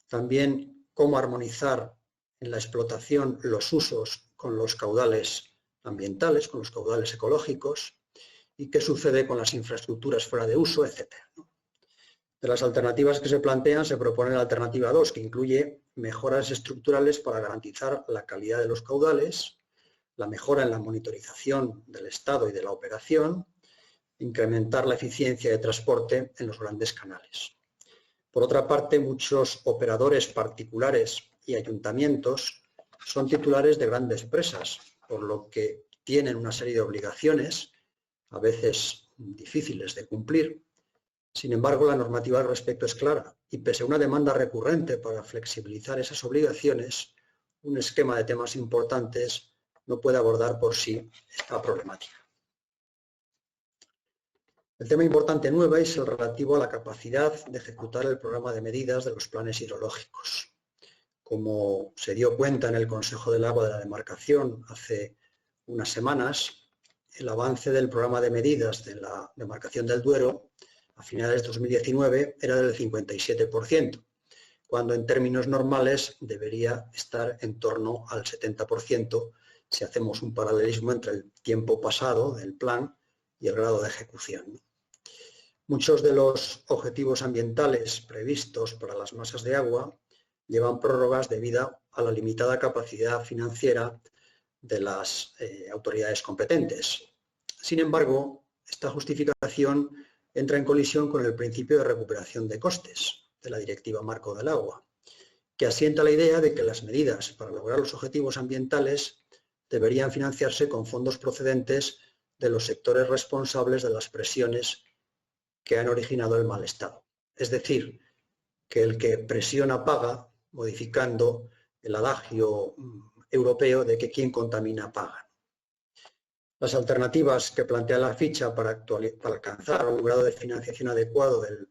también cómo armonizar en la explotación los usos con los caudales ambientales, con los caudales ecológicos, y qué sucede con las infraestructuras fuera de uso, etc. De las alternativas que se plantean, se propone la alternativa 2, que incluye mejoras estructurales para garantizar la calidad de los caudales, la mejora en la monitorización del estado y de la operación, incrementar la eficiencia de transporte en los grandes canales. Por otra parte, muchos operadores particulares y ayuntamientos son titulares de grandes presas, por lo que tienen una serie de obligaciones, a veces difíciles de cumplir. Sin embargo, la normativa al respecto es clara y pese a una demanda recurrente para flexibilizar esas obligaciones, un esquema de temas importantes no puede abordar por sí esta problemática. El tema importante 9 es el relativo a la capacidad de ejecutar el programa de medidas de los planes hidrológicos. Como se dio cuenta en el Consejo del Agua de la Demarcación hace unas semanas, el avance del programa de medidas de la Demarcación del Duero a finales de 2019 era del 57%, cuando en términos normales debería estar en torno al 70%, si hacemos un paralelismo entre el tiempo pasado del plan y el grado de ejecución. Muchos de los objetivos ambientales previstos para las masas de agua llevan prórrogas debido a la limitada capacidad financiera de las autoridades competentes. Sin embargo, esta justificación entra en colisión con el principio de recuperación de costes de la Directiva Marco del Agua, que asienta la idea de que las medidas para lograr los objetivos ambientales deberían financiarse con fondos procedentes de los sectores responsables de las presiones que han originado el mal estado. Es decir, que el que presiona paga, modificando el adagio europeo de que quien contamina paga. Las alternativas que plantea la ficha para alcanzar un grado de financiación adecuado del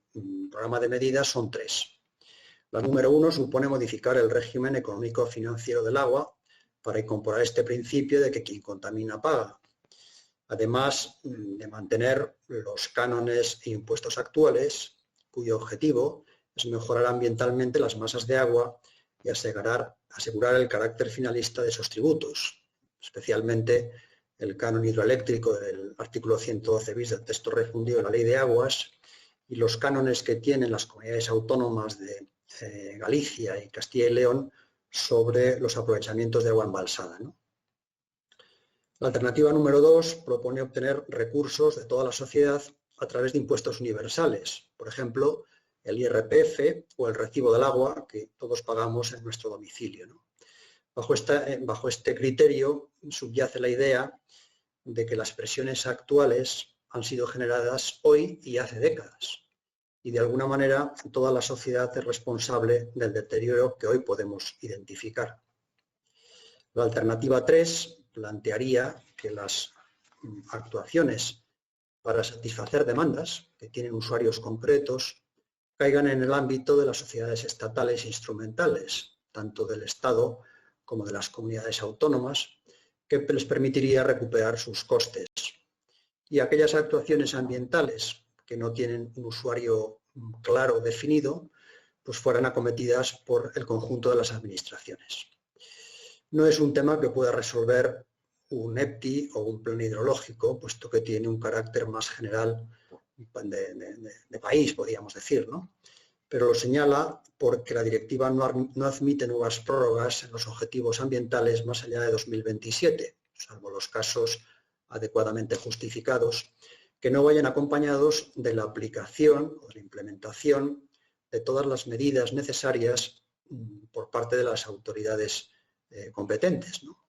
programa de medidas son 3. La número 1 supone modificar el régimen económico-financiero del agua para incorporar este principio de que quien contamina paga, además de mantener los cánones e impuestos actuales, cuyo objetivo es mejorar ambientalmente las masas de agua y asegurar el carácter finalista de esos tributos, especialmente el canon hidroeléctrico del artículo 112 bis del texto refundido de la Ley de Aguas y los cánones que tienen las comunidades autónomas de Galicia y Castilla y León sobre los aprovechamientos de agua embalsada, ¿no? La alternativa número 2 propone obtener recursos de toda la sociedad a través de impuestos universales, por ejemplo, el IRPF o el recibo del agua que todos pagamos en nuestro domicilio, ¿no? Bajo este criterio subyace la idea de que las presiones actuales han sido generadas hoy y hace décadas, y de alguna manera toda la sociedad es responsable del deterioro que hoy podemos identificar. La alternativa 3 plantearía que las actuaciones para satisfacer demandas que tienen usuarios concretos caigan en el ámbito de las sociedades estatales e instrumentales, tanto del Estado como de las comunidades autónomas, que les permitiría recuperar sus costes. Y aquellas actuaciones ambientales que no tienen un usuario claro definido, pues fueran acometidas por el conjunto de las administraciones. No es un tema que pueda resolver un EPTI o un plan hidrológico, puesto que tiene un carácter más general de país, podríamos decir, ¿no? Pero lo señala porque la directiva no admite nuevas prórrogas en los objetivos ambientales más allá de 2027, salvo los casos adecuadamente justificados, que no vayan acompañados de la aplicación o de la implementación de todas las medidas necesarias por parte de las autoridades competentes, ¿no?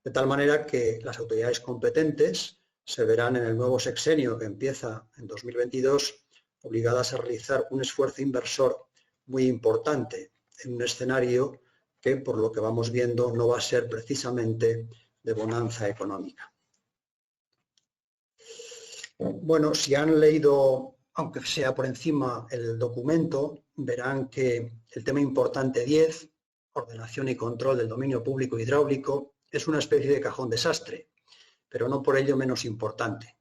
De tal manera que las autoridades competentes se verán en el nuevo sexenio que empieza en 2022 obligadas a realizar un esfuerzo inversor muy importante en un escenario que, por lo que vamos viendo, no va a ser precisamente de bonanza económica. Bueno, si han leído, aunque sea por encima, el documento, verán que el tema importante 10, ordenación y control del dominio público hidráulico, es una especie de cajón desastre, pero no por ello menos importante.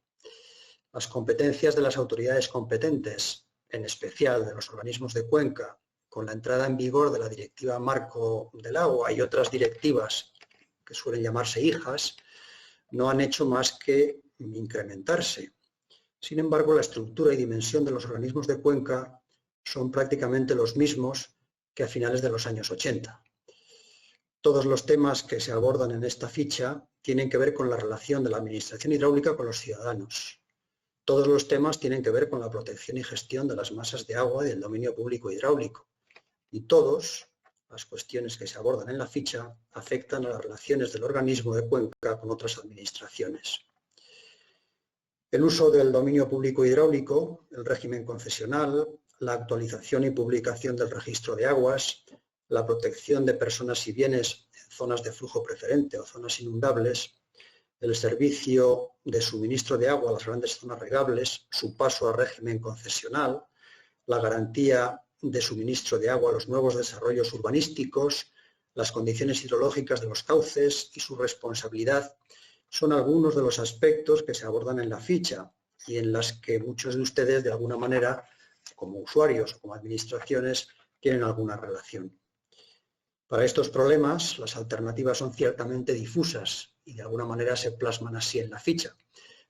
Las competencias de las autoridades competentes, en especial de los organismos de cuenca, con la entrada en vigor de la Directiva Marco del Agua y otras directivas que suelen llamarse hijas, no han hecho más que incrementarse. Sin embargo, la estructura y dimensión de los organismos de cuenca son prácticamente los mismos que a finales de los años 80. Todos los temas que se abordan en esta ficha tienen que ver con la relación de la administración hidráulica con los ciudadanos. Todos los temas tienen que ver con la protección y gestión de las masas de agua y del dominio público hidráulico. Y todas las cuestiones que se abordan en la ficha afectan a las relaciones del organismo de cuenca con otras administraciones. El uso del dominio público hidráulico, el régimen concesional, la actualización y publicación del registro de aguas, la protección de personas y bienes en zonas de flujo preferente o zonas inundables, el servicio de suministro de agua a las grandes zonas regables, su paso a régimen concesional, la garantía de suministro de agua a los nuevos desarrollos urbanísticos, las condiciones hidrológicas de los cauces y su responsabilidad son algunos de los aspectos que se abordan en la ficha y en las que muchos de ustedes, de alguna manera, como usuarios o como administraciones, tienen alguna relación. Para estos problemas, las alternativas son ciertamente difusas y de alguna manera se plasman así en la ficha,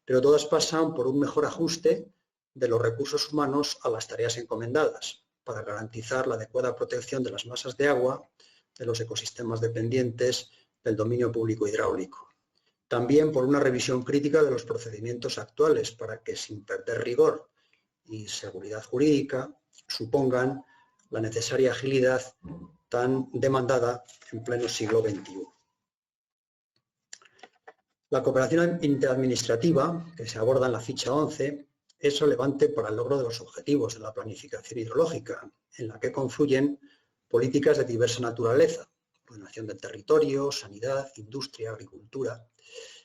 pero todas pasan por un mejor ajuste de los recursos humanos a las tareas encomendadas para garantizar la adecuada protección de las masas de agua, de los ecosistemas dependientes del dominio público hidráulico. También por una revisión crítica de los procedimientos actuales para que, sin perder rigor y seguridad jurídica, supongan la necesaria agilidad tan demandada en pleno siglo XXI. La cooperación interadministrativa, que se aborda en la ficha 11, es relevante para el logro de los objetivos de la planificación hidrológica, en la que confluyen políticas de diversa naturaleza, ordenación del territorio, sanidad, industria, agricultura,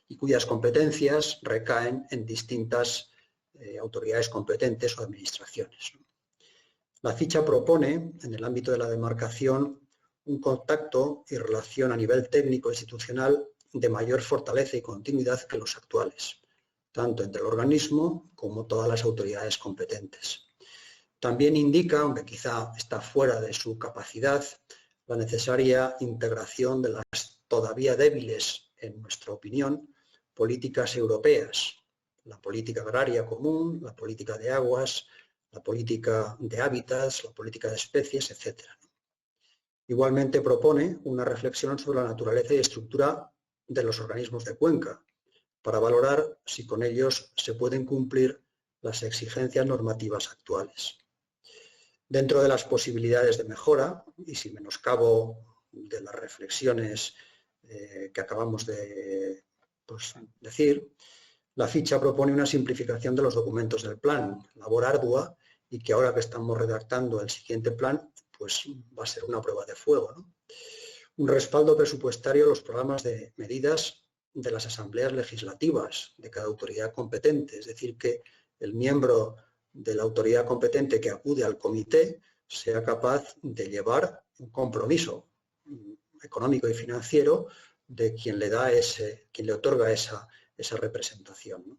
y cuyas competencias recaen en distintas autoridades competentes o administraciones. La ficha propone, en el ámbito de la demarcación, un contacto y relación a nivel técnico e institucional de mayor fortaleza y continuidad que los actuales, tanto entre el organismo como todas las autoridades competentes. También indica, aunque quizá está fuera de su capacidad, la necesaria integración de las todavía débiles, en nuestra opinión, políticas europeas, la política agraria común, la política de aguas, la política de hábitats, la política de especies, etc. Igualmente propone una reflexión sobre la naturaleza y estructura de los organismos de cuenca, para valorar si con ellos se pueden cumplir las exigencias normativas actuales. Dentro de las posibilidades de mejora, y sin menoscabo de las reflexiones que acabamos de decir, la ficha propone una simplificación de los documentos del plan, labor ardua, y que ahora que estamos redactando el siguiente plan, pues va a ser una prueba de fuego, ¿no? Un respaldo presupuestario a los programas de medidas de las asambleas legislativas de cada autoridad competente, es decir, que el miembro de la autoridad competente que acude al comité sea capaz de llevar un compromiso económico y financiero de quien le otorga esa representación, ¿no?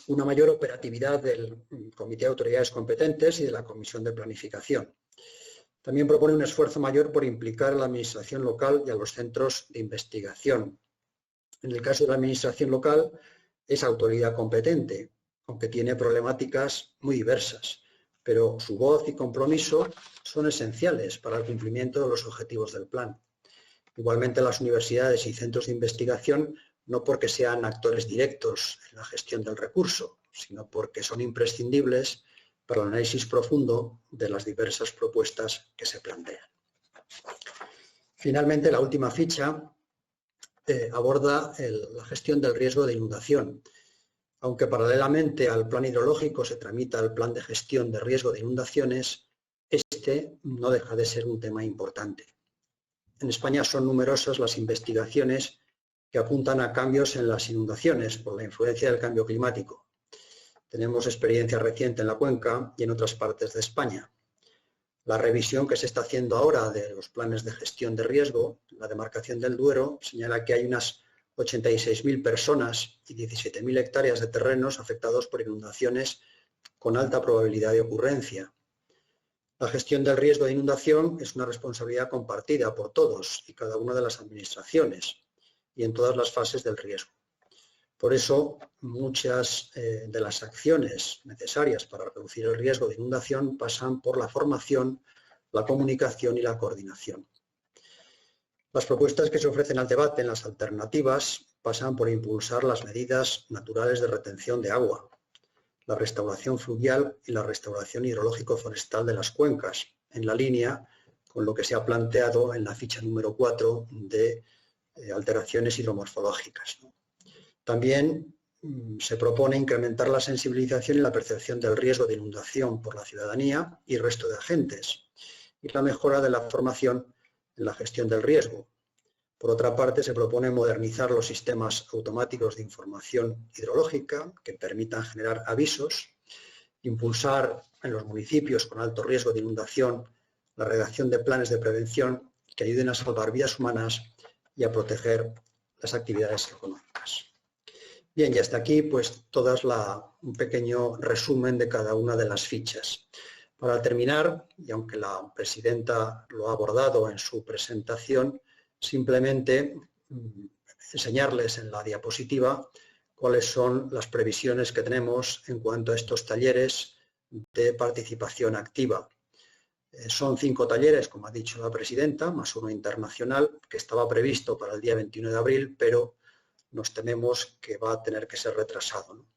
Una mayor operatividad del Comité de Autoridades Competentes y de la Comisión de Planificación. También propone un esfuerzo mayor por implicar a la administración local y a los centros de investigación. En el caso de la administración local, es autoridad competente, aunque tiene problemáticas muy diversas, pero su voz y compromiso son esenciales para el cumplimiento de los objetivos del plan. Igualmente, las universidades y centros de investigación, no porque sean actores directos en la gestión del recurso, sino porque son imprescindibles para el análisis profundo de las diversas propuestas que se plantean. Finalmente, la última ficha aborda la gestión del riesgo de inundación. Aunque paralelamente al plan hidrológico se tramita el plan de gestión de riesgo de inundaciones, este no deja de ser un tema importante. En España son numerosas las investigaciones que apuntan a cambios en las inundaciones por la influencia del cambio climático. Tenemos experiencia reciente en la cuenca y en otras partes de España. La revisión que se está haciendo ahora de los planes de gestión de riesgo, la demarcación del Duero, señala que hay unas 86.000 personas y 17.000 hectáreas de terrenos afectados por inundaciones con alta probabilidad de ocurrencia. La gestión del riesgo de inundación es una responsabilidad compartida por todos y cada una de las administraciones y en todas las fases del riesgo. Por eso, muchas de las acciones necesarias para reducir el riesgo de inundación pasan por la formación, la comunicación y la coordinación. Las propuestas que se ofrecen al debate en las alternativas pasan por impulsar las medidas naturales de retención de agua, la restauración fluvial y la restauración hidrológico-forestal de las cuencas, en la línea con lo que se ha planteado en la ficha número 4 de alteraciones hidromorfológicas. También se propone incrementar la sensibilización y la percepción del riesgo de inundación por la ciudadanía y el resto de agentes, y la mejora de la formación en la gestión del riesgo. Por otra parte, se propone modernizar los sistemas automáticos de información hidrológica que permitan generar avisos, impulsar en los municipios con alto riesgo de inundación la redacción de planes de prevención que ayuden a salvar vidas humanas y a proteger las actividades económicas. Bien, y hasta aquí pues un pequeño resumen de cada una de las fichas. Para terminar, y aunque la presidenta lo ha abordado en su presentación, simplemente enseñarles en la diapositiva cuáles son las previsiones que tenemos en cuanto a estos talleres de participación activa. Son 5 talleres, como ha dicho la presidenta, más uno internacional, que estaba previsto para el día 21 de abril, pero nos tememos que va a tener que ser retrasado, ¿no?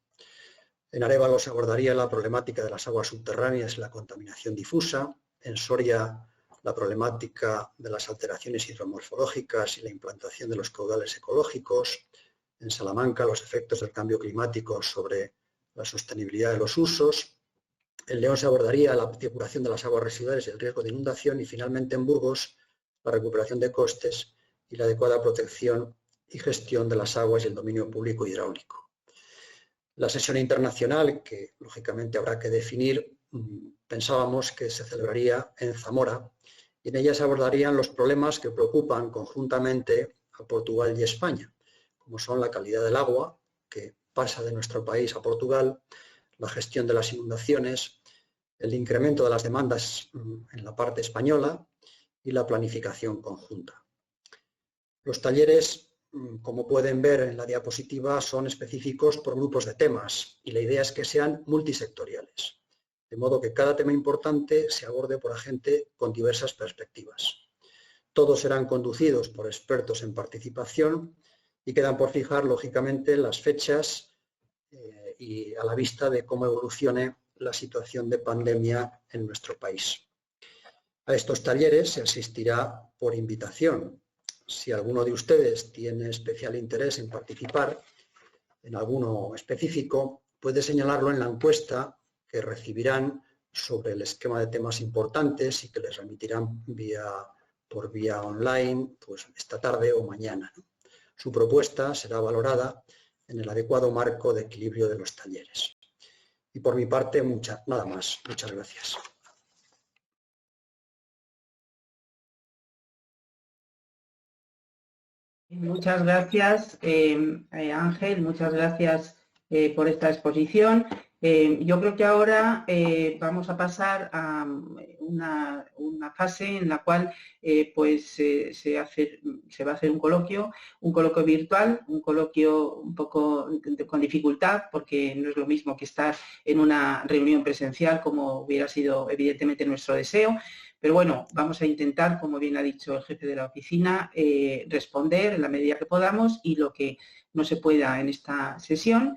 En Arévalo se abordaría la problemática de las aguas subterráneas y la contaminación difusa. En Soria, la problemática de las alteraciones hidromorfológicas y la implantación de los caudales ecológicos. En Salamanca, los efectos del cambio climático sobre la sostenibilidad de los usos. En León se abordaría la depuración de las aguas residuales y el riesgo de inundación. Y finalmente en Burgos, la recuperación de costes y la adecuada protección y gestión de las aguas y el dominio público hidráulico. La sesión internacional, que lógicamente habrá que definir, pensábamos que se celebraría en Zamora y en ella se abordarían los problemas que preocupan conjuntamente a Portugal y España, como son la calidad del agua, que pasa de nuestro país a Portugal, la gestión de las inundaciones, el incremento de las demandas en la parte española y la planificación conjunta. Los talleres, como pueden ver en la diapositiva, son específicos por grupos de temas y la idea es que sean multisectoriales, de modo que cada tema importante se aborde por agente con diversas perspectivas. Todos serán conducidos por expertos en participación y quedan por fijar, lógicamente, las fechas y a la vista de cómo evolucione la situación de pandemia en nuestro país. A estos talleres se asistirá por invitación. Si alguno de ustedes tiene especial interés en participar en alguno específico, puede señalarlo en la encuesta que recibirán sobre el esquema de temas importantes y que les remitirán por vía online, pues esta tarde o mañana. Su propuesta será valorada en el adecuado marco de equilibrio de los talleres. Y por mi parte, nada más. Muchas gracias. Muchas gracias, Ángel, muchas gracias por esta exposición. Yo creo que ahora vamos a pasar a una fase en la cual se va a hacer un coloquio virtual, un coloquio un poco con dificultad, porque no es lo mismo que estar en una reunión presencial como hubiera sido evidentemente nuestro deseo. Pero bueno, vamos a intentar, como bien ha dicho el jefe de la oficina, responder en la medida que podamos, y lo que no se pueda en esta sesión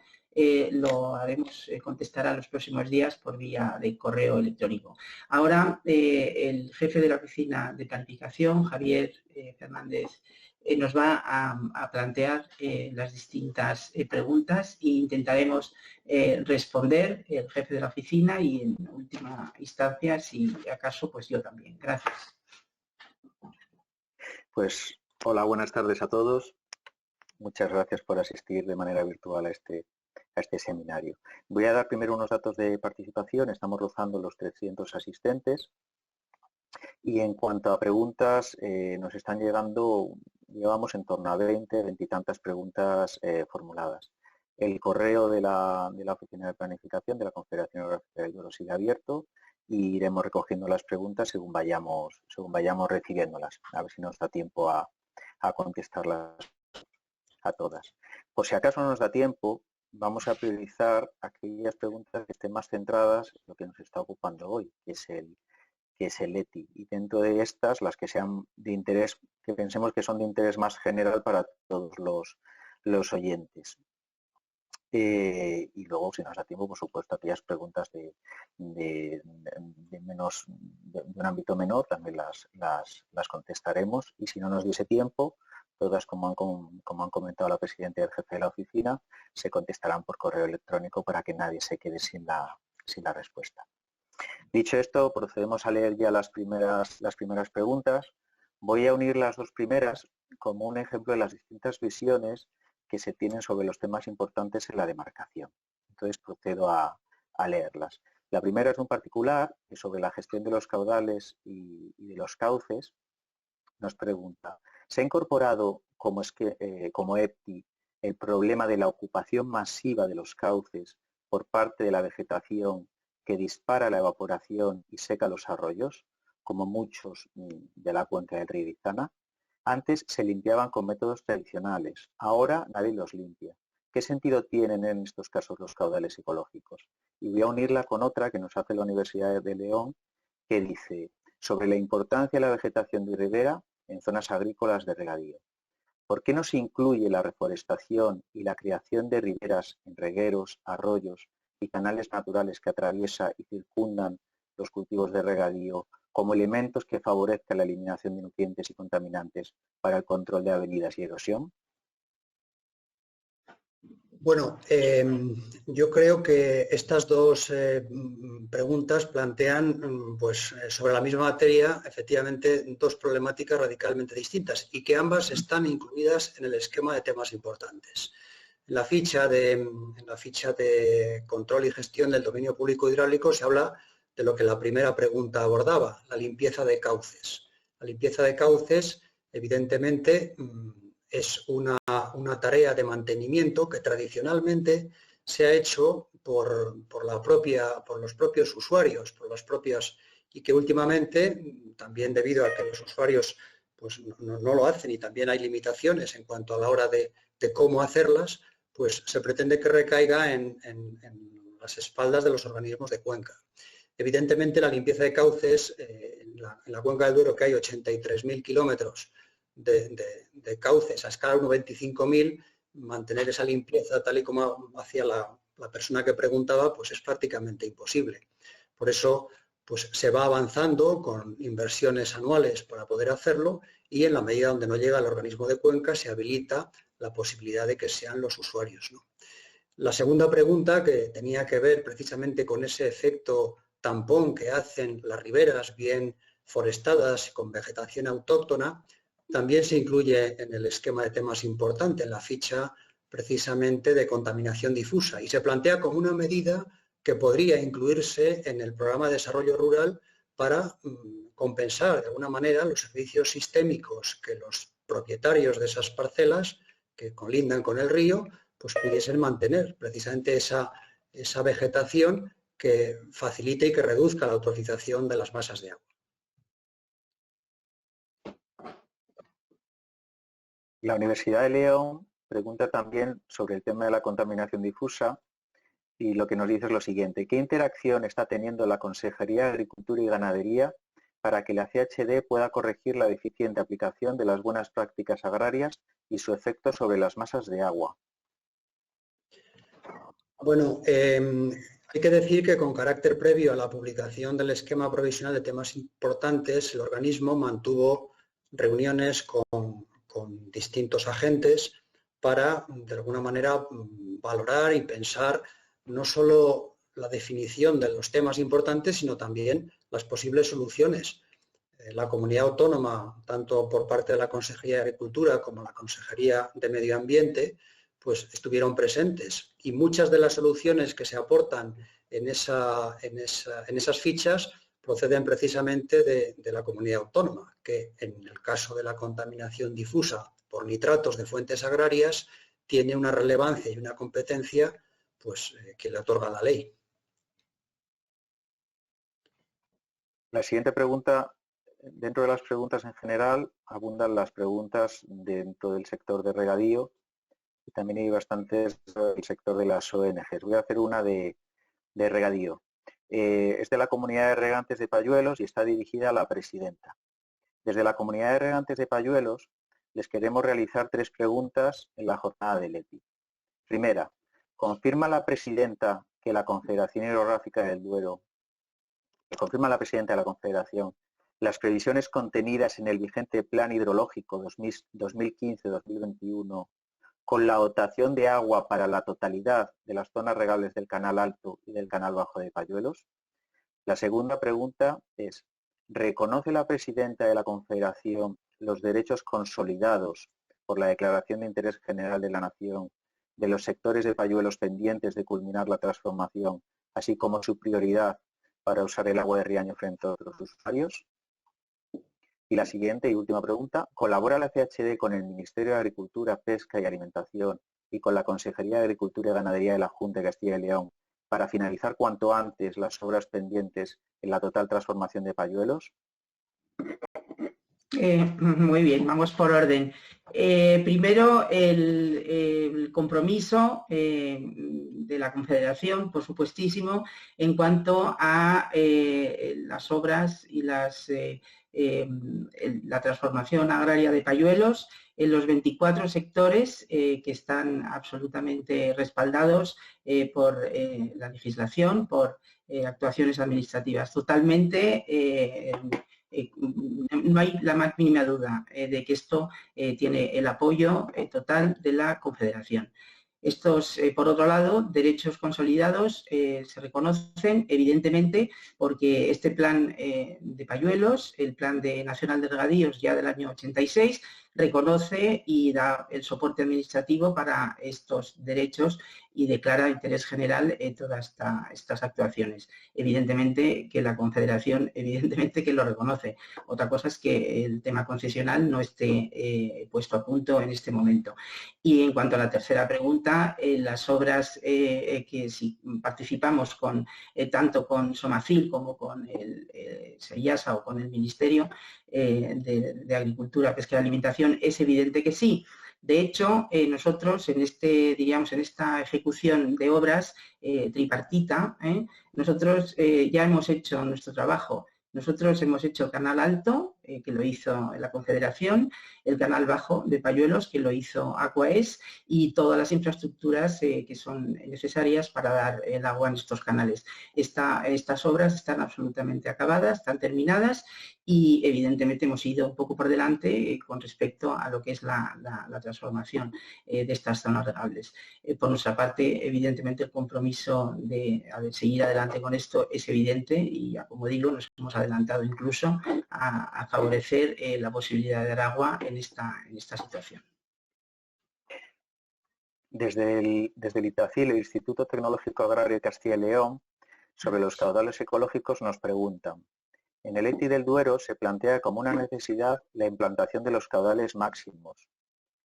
lo haremos contestar a los próximos días por vía de correo electrónico. Ahora el jefe de la oficina de planificación, Javier Fernández, nos va a plantear las distintas preguntas e intentaremos responder el jefe de la oficina y en última instancia, si acaso, pues yo también. Gracias. Pues hola, buenas tardes a todos. Muchas gracias por asistir de manera virtual a este seminario. Voy a dar primero unos datos de participación. Estamos rozando los 300 asistentes. Y en cuanto a preguntas, nos están llegando, llevamos en torno a 20 y tantas preguntas formuladas. El correo de la Oficina de Planificación de la Confederación Geográfica del Duero sigue abierto y iremos recogiendo las preguntas según vayamos recibiéndolas. A ver si nos da tiempo a contestarlas a todas. Por si acaso no nos da tiempo, vamos a priorizar aquellas preguntas que estén más centradas en lo que nos está ocupando hoy, que es el ETI. Y dentro de estas, las que sean de interés, que pensemos que son de interés más general para todos los oyentes. Y luego, si nos da tiempo, por supuesto, aquellas preguntas de un ámbito menor también las contestaremos, y si no nos diese tiempo, todas, como han comentado la presidenta y el jefe de la oficina, se contestarán por correo electrónico para que nadie se quede sin la respuesta. Dicho esto, procedemos a leer ya las primeras preguntas. Voy a unir las dos primeras como un ejemplo de las distintas visiones que se tienen sobre los temas importantes en la demarcación. Entonces procedo a leerlas. La primera es un particular, que sobre la gestión de los caudales y de los cauces nos pregunta: ¿se ha incorporado como EPTI el problema de la ocupación masiva de los cauces por parte de la vegetación que dispara la evaporación y seca los arroyos, como muchos de la cuenca del Ririzana? Antes se limpiaban con métodos tradicionales, ahora nadie los limpia. ¿Qué sentido tienen en estos casos los caudales ecológicos? Y voy a unirla con otra que nos hace la Universidad de León, que dice: sobre la importancia de la vegetación de ribera en zonas agrícolas de regadío. ¿Por qué no se incluye la reforestación y la creación de riberas en regueros, arroyos y canales naturales que atraviesan y circundan los cultivos de regadío como elementos que favorezcan la eliminación de nutrientes y contaminantes para el control de avenidas y erosión? Bueno, yo creo que estas dos preguntas plantean, pues, sobre la misma materia, efectivamente, dos problemáticas radicalmente distintas y que ambas están incluidas en el esquema de temas importantes. En la ficha de control y gestión del dominio público hidráulico se habla de lo que la primera pregunta abordaba, la limpieza de cauces. La limpieza de cauces, evidentemente, es una tarea de mantenimiento que tradicionalmente se ha hecho por los propios usuarios, y que últimamente, también debido a que los usuarios pues, no lo hacen y también hay limitaciones en cuanto a la hora de cómo hacerlas, pues se pretende que recaiga en las espaldas de los organismos de cuenca. Evidentemente, la limpieza de cauces, en la cuenca del Duero, que hay 83.000 kilómetros de cauces a escala 1,25.000, mantener esa limpieza tal y como hacía la persona que preguntaba, pues es prácticamente imposible. Por eso, pues se va avanzando con inversiones anuales para poder hacerlo, y en la medida donde no llega el organismo de Cuenca se habilita la posibilidad de que sean los usuarios, ¿no? La segunda pregunta, que tenía que ver precisamente con ese efecto tampón que hacen las riberas bien forestadas con vegetación autóctona, también se incluye en el esquema de temas importante, en la ficha precisamente de contaminación difusa, y se plantea como una medida que podría incluirse en el programa de desarrollo rural para compensar de alguna manera los servicios sistémicos que los propietarios de esas parcelas que colindan con el río pues pudiesen mantener, precisamente esa vegetación que facilite y que reduzca la eutrofización de las masas de agua. La Universidad de León pregunta también sobre el tema de la contaminación difusa, y lo que nos dice es lo siguiente: ¿qué interacción está teniendo la Consejería de Agricultura y Ganadería para que la CHD pueda corregir la deficiente aplicación de las buenas prácticas agrarias y su efecto sobre las masas de agua? Bueno, hay que decir que con carácter previo a la publicación del esquema provisional de temas importantes, el organismo mantuvo reuniones con distintos agentes para, de alguna manera, valorar y pensar no solo la definición de los temas importantes, sino también las posibles soluciones. La comunidad autónoma, tanto por parte de la Consejería de Agricultura como la Consejería de Medio Ambiente, pues estuvieron presentes, y muchas de las soluciones que se aportan en esas fichas proceden precisamente de la comunidad autónoma, que en el caso de la contaminación difusa por nitratos de fuentes agrarias tiene una relevancia y una competencia pues, que le otorga la ley. La siguiente pregunta, dentro de las preguntas en general, abundan las preguntas dentro del sector de regadío, y también hay bastantes del sector de las ONGs. Voy a hacer una de regadío. Es de la Comunidad de Regantes de Payuelos y está dirigida a la presidenta. Desde la Comunidad de Regantes de Payuelos les queremos realizar 3 preguntas en la jornada del EPI. Primera, ¿confirma la presidenta que la Confederación Hidrográfica del Duero, confirma la presidenta de la Confederación las previsiones contenidas en el vigente Plan Hidrológico 2015-2021 con la dotación de agua para la totalidad de las zonas regables del Canal Alto y del Canal Bajo de Payuelos? La segunda pregunta es: ¿reconoce la presidenta de la Confederación los derechos consolidados por la Declaración de Interés General de la Nación de los sectores de Payuelos pendientes de culminar la transformación, así como su prioridad para usar el agua de Riaño frente a otros usuarios? Y la siguiente y última pregunta: ¿colabora la CHD con el Ministerio de Agricultura, Pesca y Alimentación y con la Consejería de Agricultura y Ganadería de la Junta de Castilla y León para finalizar cuanto antes las obras pendientes en la total transformación de Payuelos? Muy bien, vamos por orden. Primero, el compromiso de la Confederación, por supuestísimo, en cuanto a las obras y la transformación agraria de Payuelos en los 24 sectores que están absolutamente respaldados por la legislación, por actuaciones administrativas. Totalmente. No hay la más mínima duda de que esto tiene el apoyo total de la Confederación. Estos, por otro lado, derechos consolidados se reconocen evidentemente porque este plan de Payuelos, el Plan Nacional de Regadíos ya del año 86, reconoce y da el soporte administrativo para estos derechos y declara de interés general todas estas actuaciones. Evidentemente que la Confederación, evidentemente que lo reconoce. Otra cosa es que el tema concesional no esté puesto a punto en este momento. Y en cuanto a la tercera pregunta, las obras que si participamos tanto con Somacil como con el SEIASA o con el Ministerio de Agricultura, Pesca y Alimentación, es evidente que sí. De hecho, nosotros en esta ejecución de obras tripartita, nosotros ya hemos hecho nuestro trabajo. Nosotros hemos hecho Canal Alto, que lo hizo la Confederación, el canal bajo de Payuelos, que lo hizo Aquaes, y todas las infraestructuras que son necesarias para dar el agua en estos canales. Estas obras están absolutamente acabadas, están terminadas, y evidentemente hemos ido un poco por delante con respecto a lo que es la transformación de estas zonas regables. Por nuestra parte, evidentemente el compromiso de seguir adelante con esto es evidente y, ya como digo, nos hemos adelantado incluso a favorecer la posibilidad de dar agua en esta situación. Desde el ITACIL, el Instituto Tecnológico Agrario de Castilla y León, sobre los caudales ecológicos nos preguntan: en el ETI del Duero se plantea como una necesidad la implantación de los caudales máximos.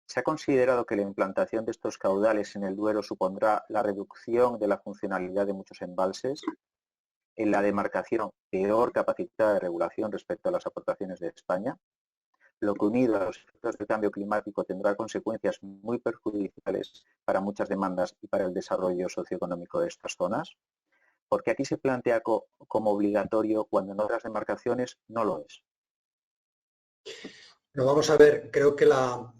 ¿Se ha considerado que la implantación de estos caudales en el Duero supondrá la reducción de la funcionalidad de muchos embalses? En la demarcación, peor capacidad de regulación respecto a las aportaciones de España, lo que unido a los efectos del cambio climático tendrá consecuencias muy perjudiciales para muchas demandas y para el desarrollo socioeconómico de estas zonas. Porque aquí se plantea como obligatorio cuando en otras demarcaciones no lo es. Pero vamos a ver, creo que la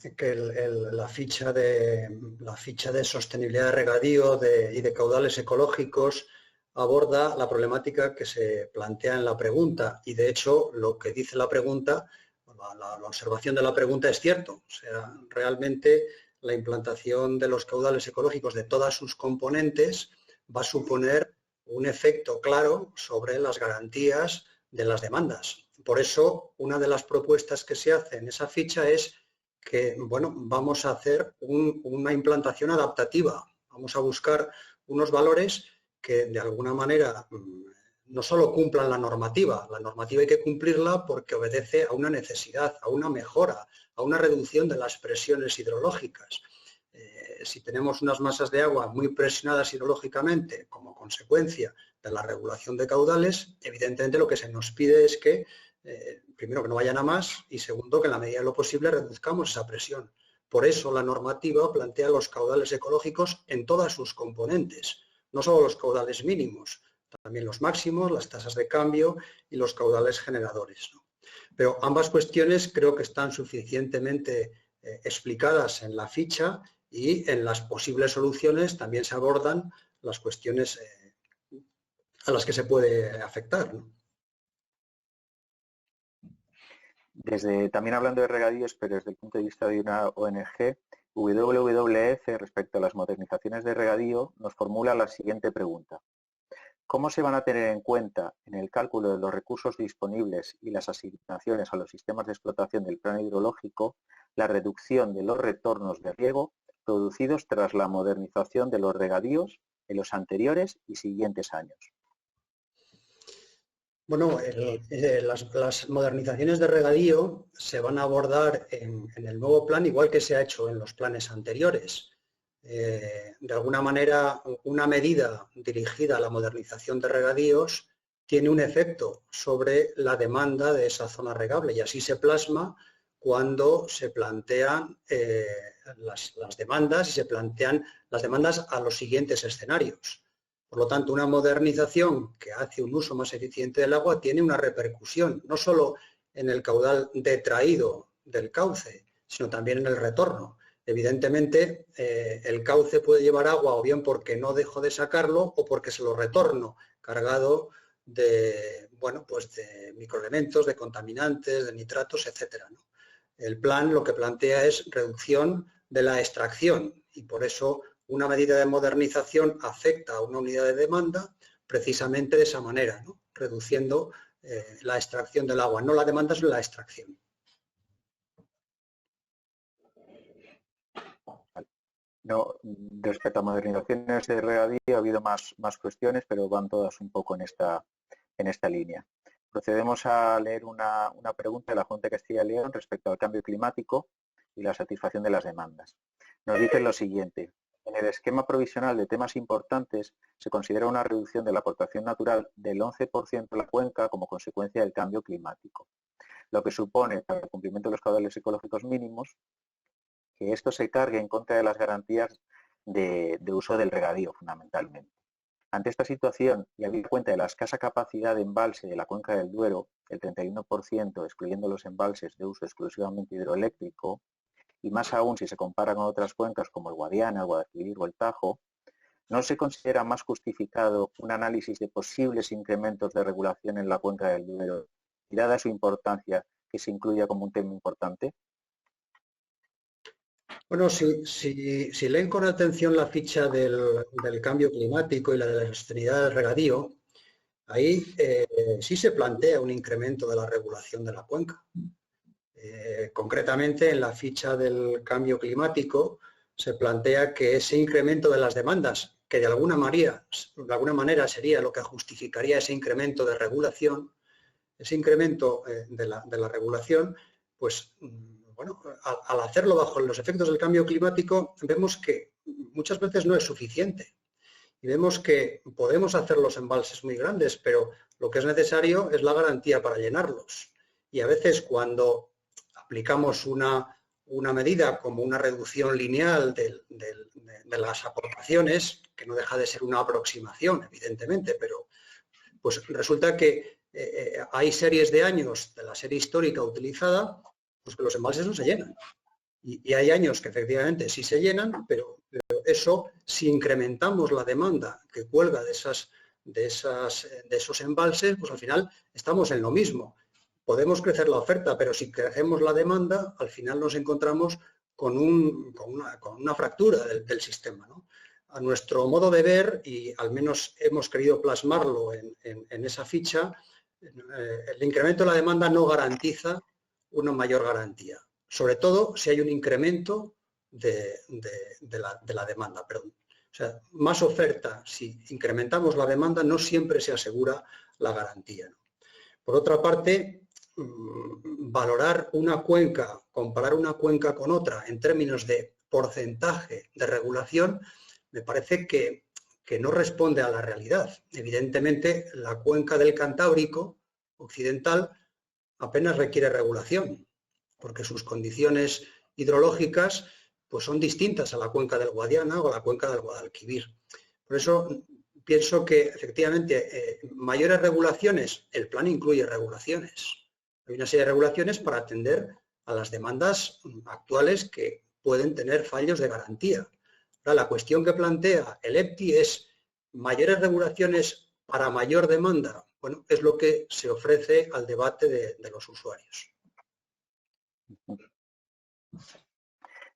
ficha de sostenibilidad de regadío y de caudales ecológicos aborda la problemática que se plantea en la pregunta, y de hecho lo que dice la pregunta, la observación de la pregunta es cierto. O sea, realmente la implantación de los caudales ecológicos de todas sus componentes va a suponer un efecto claro sobre las garantías de las demandas. Por eso, una de las propuestas que se hace en esa ficha es que, bueno, vamos a hacer una implantación adaptativa. Vamos a buscar unos valores que de alguna manera no solo cumplan la normativa hay que cumplirla porque obedece a una necesidad, a una mejora, a una reducción de las presiones hidrológicas. Si tenemos unas masas de agua muy presionadas hidrológicamente como consecuencia de la regulación de caudales, evidentemente lo que se nos pide es que, primero, que no vayan a más, y segundo, que en la medida de lo posible reduzcamos esa presión. Por eso la normativa plantea los caudales ecológicos en todas sus componentes, no solo los caudales mínimos, también los máximos, las tasas de cambio y los caudales generadores, ¿no? Pero ambas cuestiones creo que están suficientemente explicadas en la ficha, y en las posibles soluciones también se abordan las cuestiones a las que se puede afectar, ¿no? También hablando de regadíos, pero desde el punto de vista de una ONG, WWF, respecto a las modernizaciones de regadío, nos formula la siguiente pregunta: ¿cómo se van a tener en cuenta en el cálculo de los recursos disponibles y las asignaciones a los sistemas de explotación del plan hidrológico la reducción de los retornos de riego producidos tras la modernización de los regadíos en los anteriores y siguientes años? Bueno, las modernizaciones de regadío se van a abordar en el nuevo plan, igual que se ha hecho en los planes anteriores. De alguna manera, una medida dirigida a la modernización de regadíos tiene un efecto sobre la demanda de esa zona regable, y así se plasma cuando se plantean las demandas, y se plantean las demandas a los siguientes escenarios. Por lo tanto, una modernización que hace un uso más eficiente del agua tiene una repercusión no solo en el caudal detraído del cauce, sino también en el retorno. Evidentemente, el cauce puede llevar agua o bien porque no dejo de sacarlo o porque se lo retorno cargado de, bueno, pues de microelementos, de contaminantes, de nitratos, etcétera, ¿no? El plan lo que plantea es reducción de la extracción, y por eso una medida de modernización afecta a una unidad de demanda precisamente de esa manera, ¿no? Reduciendo la extracción del agua, no la demanda, sino la extracción. No, respecto a modernizaciones de regadío ha habido más cuestiones, pero van todas un poco en esta línea. Procedemos a leer una pregunta de la Junta de Castilla y León respecto al cambio climático y la satisfacción de las demandas. Nos dicen lo siguiente: en el esquema provisional de temas importantes se considera una reducción de la aportación natural del 11% de la cuenca como consecuencia del cambio climático, lo que supone, para el cumplimiento de los caudales ecológicos mínimos, que esto se cargue en contra de las garantías de uso del regadío, fundamentalmente. Ante esta situación, y habida cuenta de la escasa capacidad de embalse de la cuenca del Duero, el 31%, excluyendo los embalses de uso exclusivamente hidroeléctrico, y más aún si se compara con otras cuencas como el Guadiana, el Guadalquivir o el Tajo, ¿no se considera más justificado un análisis de posibles incrementos de regulación en la cuenca del Duero y, dada su importancia, que se incluya como un tema importante? Bueno, si leen con atención la ficha del cambio climático y la de la sostenibilidad del regadío, ahí sí se plantea un incremento de la regulación de la cuenca. Concretamente, en la ficha del cambio climático se plantea que ese incremento de las demandas, que de alguna manera sería lo que justificaría ese incremento de regulación, ese incremento de la regulación, pues bueno, al hacerlo bajo los efectos del cambio climático, vemos que muchas veces no es suficiente. Y vemos que podemos hacer los embalses muy grandes, pero lo que es necesario es la garantía para llenarlos. Y a veces cuando aplicamos una medida como una reducción lineal de las aportaciones, que no deja de ser una aproximación, evidentemente, pero pues resulta que hay series de años de la serie histórica utilizada, pues que los embalses no se llenan. Y hay años que efectivamente sí se llenan, pero eso, si incrementamos la demanda que cuelga de esos embalses, pues al final estamos en lo mismo. Podemos crecer la oferta, pero si crecemos la demanda, al final nos encontramos con una fractura del sistema, ¿no? A nuestro modo de ver, y al menos hemos querido plasmarlo en esa ficha, el incremento de la demanda no garantiza una mayor garantía, sobre todo si hay un incremento de la demanda. Perdón. O sea, más oferta, si incrementamos la demanda, no siempre se asegura la garantía, ¿no? Por otra parte, valorar una cuenca, comparar una cuenca con otra en términos de porcentaje de regulación, me parece que no responde a la realidad. Evidentemente, la cuenca del Cantábrico occidental apenas requiere regulación, porque sus condiciones hidrológicas pues son distintas a la cuenca del Guadiana o a la cuenca del Guadalquivir. Por eso pienso que efectivamente mayores regulaciones, el plan incluye regulaciones. Hay una serie de regulaciones para atender a las demandas actuales que pueden tener fallos de garantía. Ahora, la cuestión que plantea el EPTI es mayores regulaciones para mayor demanda. Bueno, es lo que se ofrece al debate de los usuarios.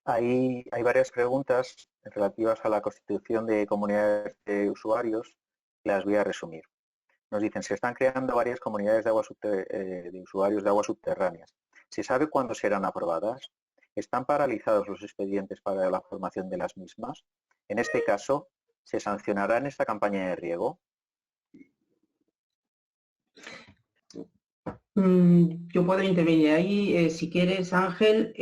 Hay varias preguntas relativas a la constitución de comunidades de usuarios, las voy a resumir. Nos dicen, se están creando varias comunidades de usuarios de aguas subterráneas. ¿Se sabe cuándo serán aprobadas? ¿Están paralizados los expedientes para la formación de las mismas? En este caso, ¿se sancionará en esta campaña de riego? Yo puedo intervenir ahí, si quieres, Ángel.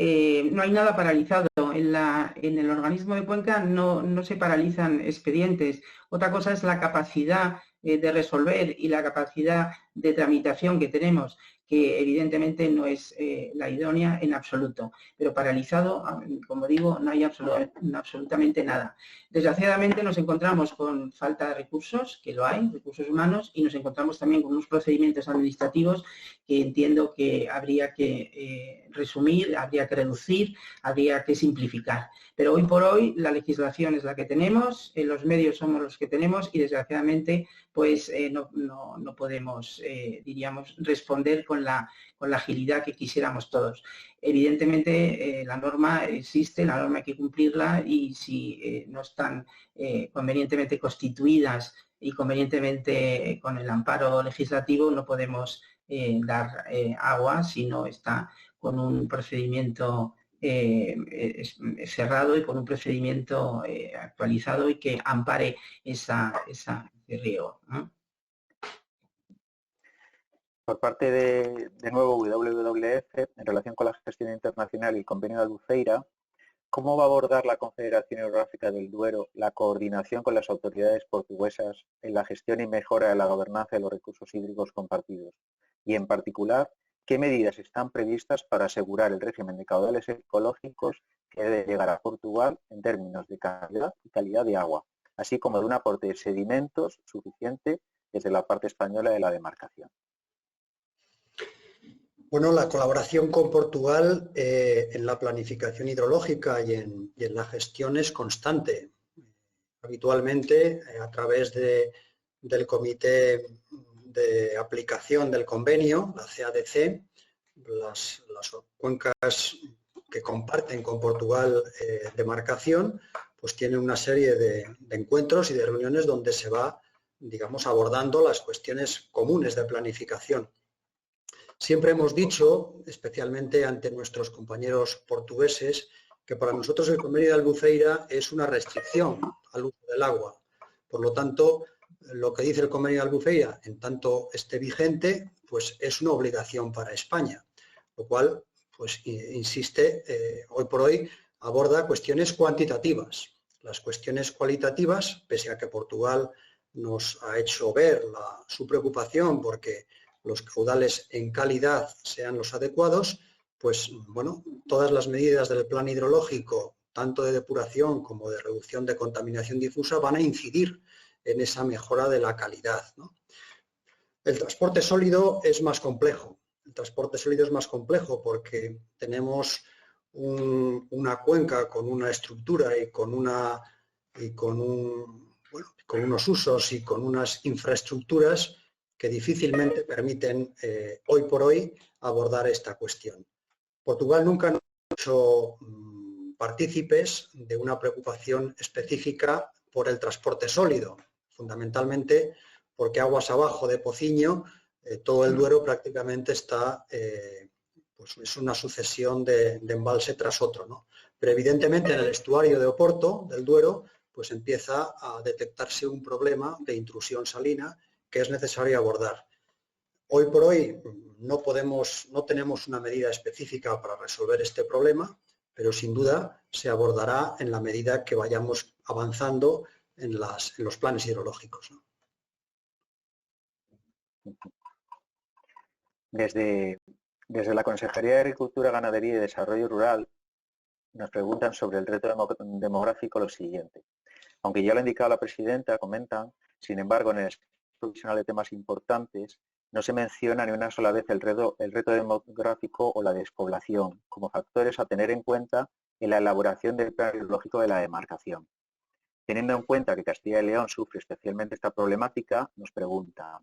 No hay nada paralizado. En el organismo de Cuenca no se paralizan expedientes. Otra cosa es la capacidad de resolver y la capacidad de tramitación que tenemos, que evidentemente no es la idónea en absoluto. Pero paralizado, como digo, no hay absolutamente nada. Desgraciadamente nos encontramos con falta de recursos, que lo hay, recursos humanos, y nos encontramos también con unos procedimientos administrativos que entiendo que habría que resumir, habría que reducir, habría que simplificar. Pero hoy por hoy la legislación es la que tenemos, los medios somos los que tenemos y desgraciadamente pues no podemos, diríamos, responder con la agilidad que quisiéramos todos. Evidentemente la norma existe, la norma hay que cumplirla y si no están convenientemente constituidas y convenientemente con el amparo legislativo no podemos dar agua si no está con un procedimiento cerrado y con un procedimiento actualizado y que ampare ese riego, ¿no? Por parte de nuevo WWF, en relación con la gestión internacional y el convenio de Albufeira, ¿cómo va a abordar la Confederación Hidrográfica del Duero la coordinación con las autoridades portuguesas en la gestión y mejora de la gobernanza de los recursos hídricos compartidos? Y en particular, ¿qué medidas están previstas para asegurar el régimen de caudales ecológicos que debe llegar a Portugal en términos de calidad y calidad de agua? así como de un aporte de sedimentos suficiente desde la parte española de la demarcación. Bueno, la colaboración con Portugal en la planificación hidrológica y en la gestión es constante. Habitualmente, a través del Comité de Aplicación del Convenio, la CADC, las cuencas que comparten con Portugal demarcación, pues tienen una serie de encuentros y de reuniones donde se va, digamos, abordando las cuestiones comunes de planificación. Siempre hemos dicho, especialmente ante nuestros compañeros portugueses, que para nosotros el Convenio de Albufeira es una restricción al uso del agua. Por lo tanto, lo que dice el Convenio de Albufeira, en tanto esté vigente, pues es una obligación para España, lo cual, pues insiste, hoy por hoy aborda cuestiones cuantitativas. Las cuestiones cualitativas, pese a que Portugal nos ha hecho ver su preocupación porque los caudales en calidad sean los adecuados, pues bueno, todas las medidas del plan hidrológico, tanto de depuración como de reducción de contaminación difusa, van a incidir en esa mejora de la calidad, ¿no? El transporte sólido es más complejo. El transporte sólido es más complejo porque tenemos una cuenca con una estructura y con unos usos y con unas infraestructuras que difícilmente permiten hoy por hoy abordar esta cuestión. Portugal nunca nos ha hecho partícipes de una preocupación específica por el transporte sólido, fundamentalmente porque aguas abajo de Pociño, todo el Duero prácticamente está, pues es una sucesión de embalse tras otro, ¿no? Pero evidentemente en el estuario de Oporto, del Duero, pues empieza a detectarse un problema de intrusión salina que es necesario abordar. Hoy por hoy no tenemos una medida específica para resolver este problema, pero sin duda se abordará en la medida que vayamos avanzando en los planes hidrológicos, ¿no? Desde la Consejería de Agricultura, Ganadería y Desarrollo Rural nos preguntan sobre el reto demográfico lo siguiente. Aunque ya lo ha indicado la presidenta, comentan, sin embargo, en el provisional de temas importantes no se menciona ni una sola vez el reto demográfico o la despoblación como factores a tener en cuenta en la elaboración del plan hidrológico de la demarcación. Teniendo en cuenta que Castilla y León sufre especialmente esta problemática, nos preguntan,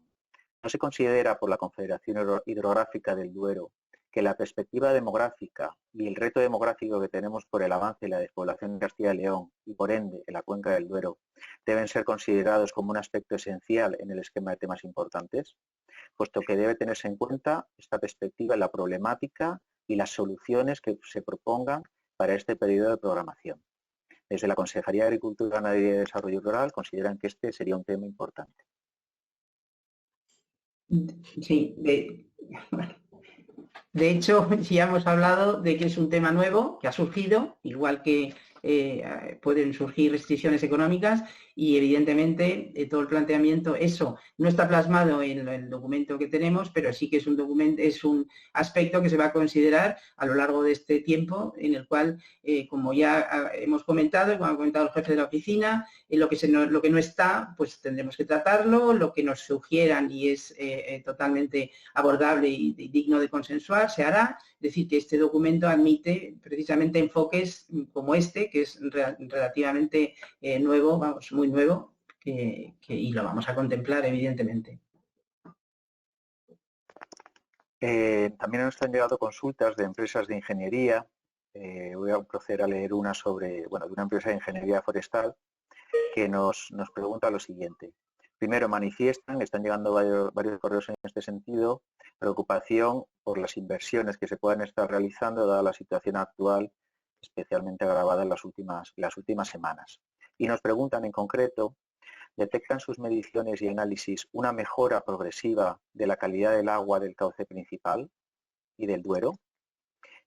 ¿no se considera por la Confederación Hidrográfica del Duero que la perspectiva demográfica y el reto demográfico que tenemos por el avance y la despoblación de Castilla y León y por ende en la cuenca del Duero deben ser considerados como un aspecto esencial en el esquema de temas importantes? Puesto que debe tenerse en cuenta esta perspectiva en la problemática y las soluciones que se propongan para este periodo de programación. Desde la Consejería de Agricultura, Ganadería y Desarrollo Rural consideran que este sería un tema importante. Sí, de hecho, ya hemos hablado de que es un tema nuevo, que ha surgido, igual que pueden surgir restricciones económicas y evidentemente todo el planteamiento, eso no está plasmado en el documento que tenemos, pero sí que es un documento, es un aspecto que se va a considerar a lo largo de este tiempo, en el cual, como ya hemos comentado, como ha comentado el jefe de la oficina, lo que no está, pues tendremos que tratarlo, lo que nos sugieran y es totalmente abordable y digno de consensuar, se hará. Es decir, que este documento admite precisamente enfoques como este, que es relativamente nuevo, vamos, muy nuevo, y lo vamos a contemplar, evidentemente. También nos han llegado consultas de empresas de ingeniería. Voy a proceder a leer una de una empresa de ingeniería forestal que nos pregunta lo siguiente. Primero, están llegando varios correos en este sentido, preocupación por las inversiones que se puedan estar realizando dada la situación actual, especialmente agravada en las últimas semanas. Y nos preguntan en concreto, ¿detectan sus mediciones y análisis una mejora progresiva de la calidad del agua del cauce principal y del Duero?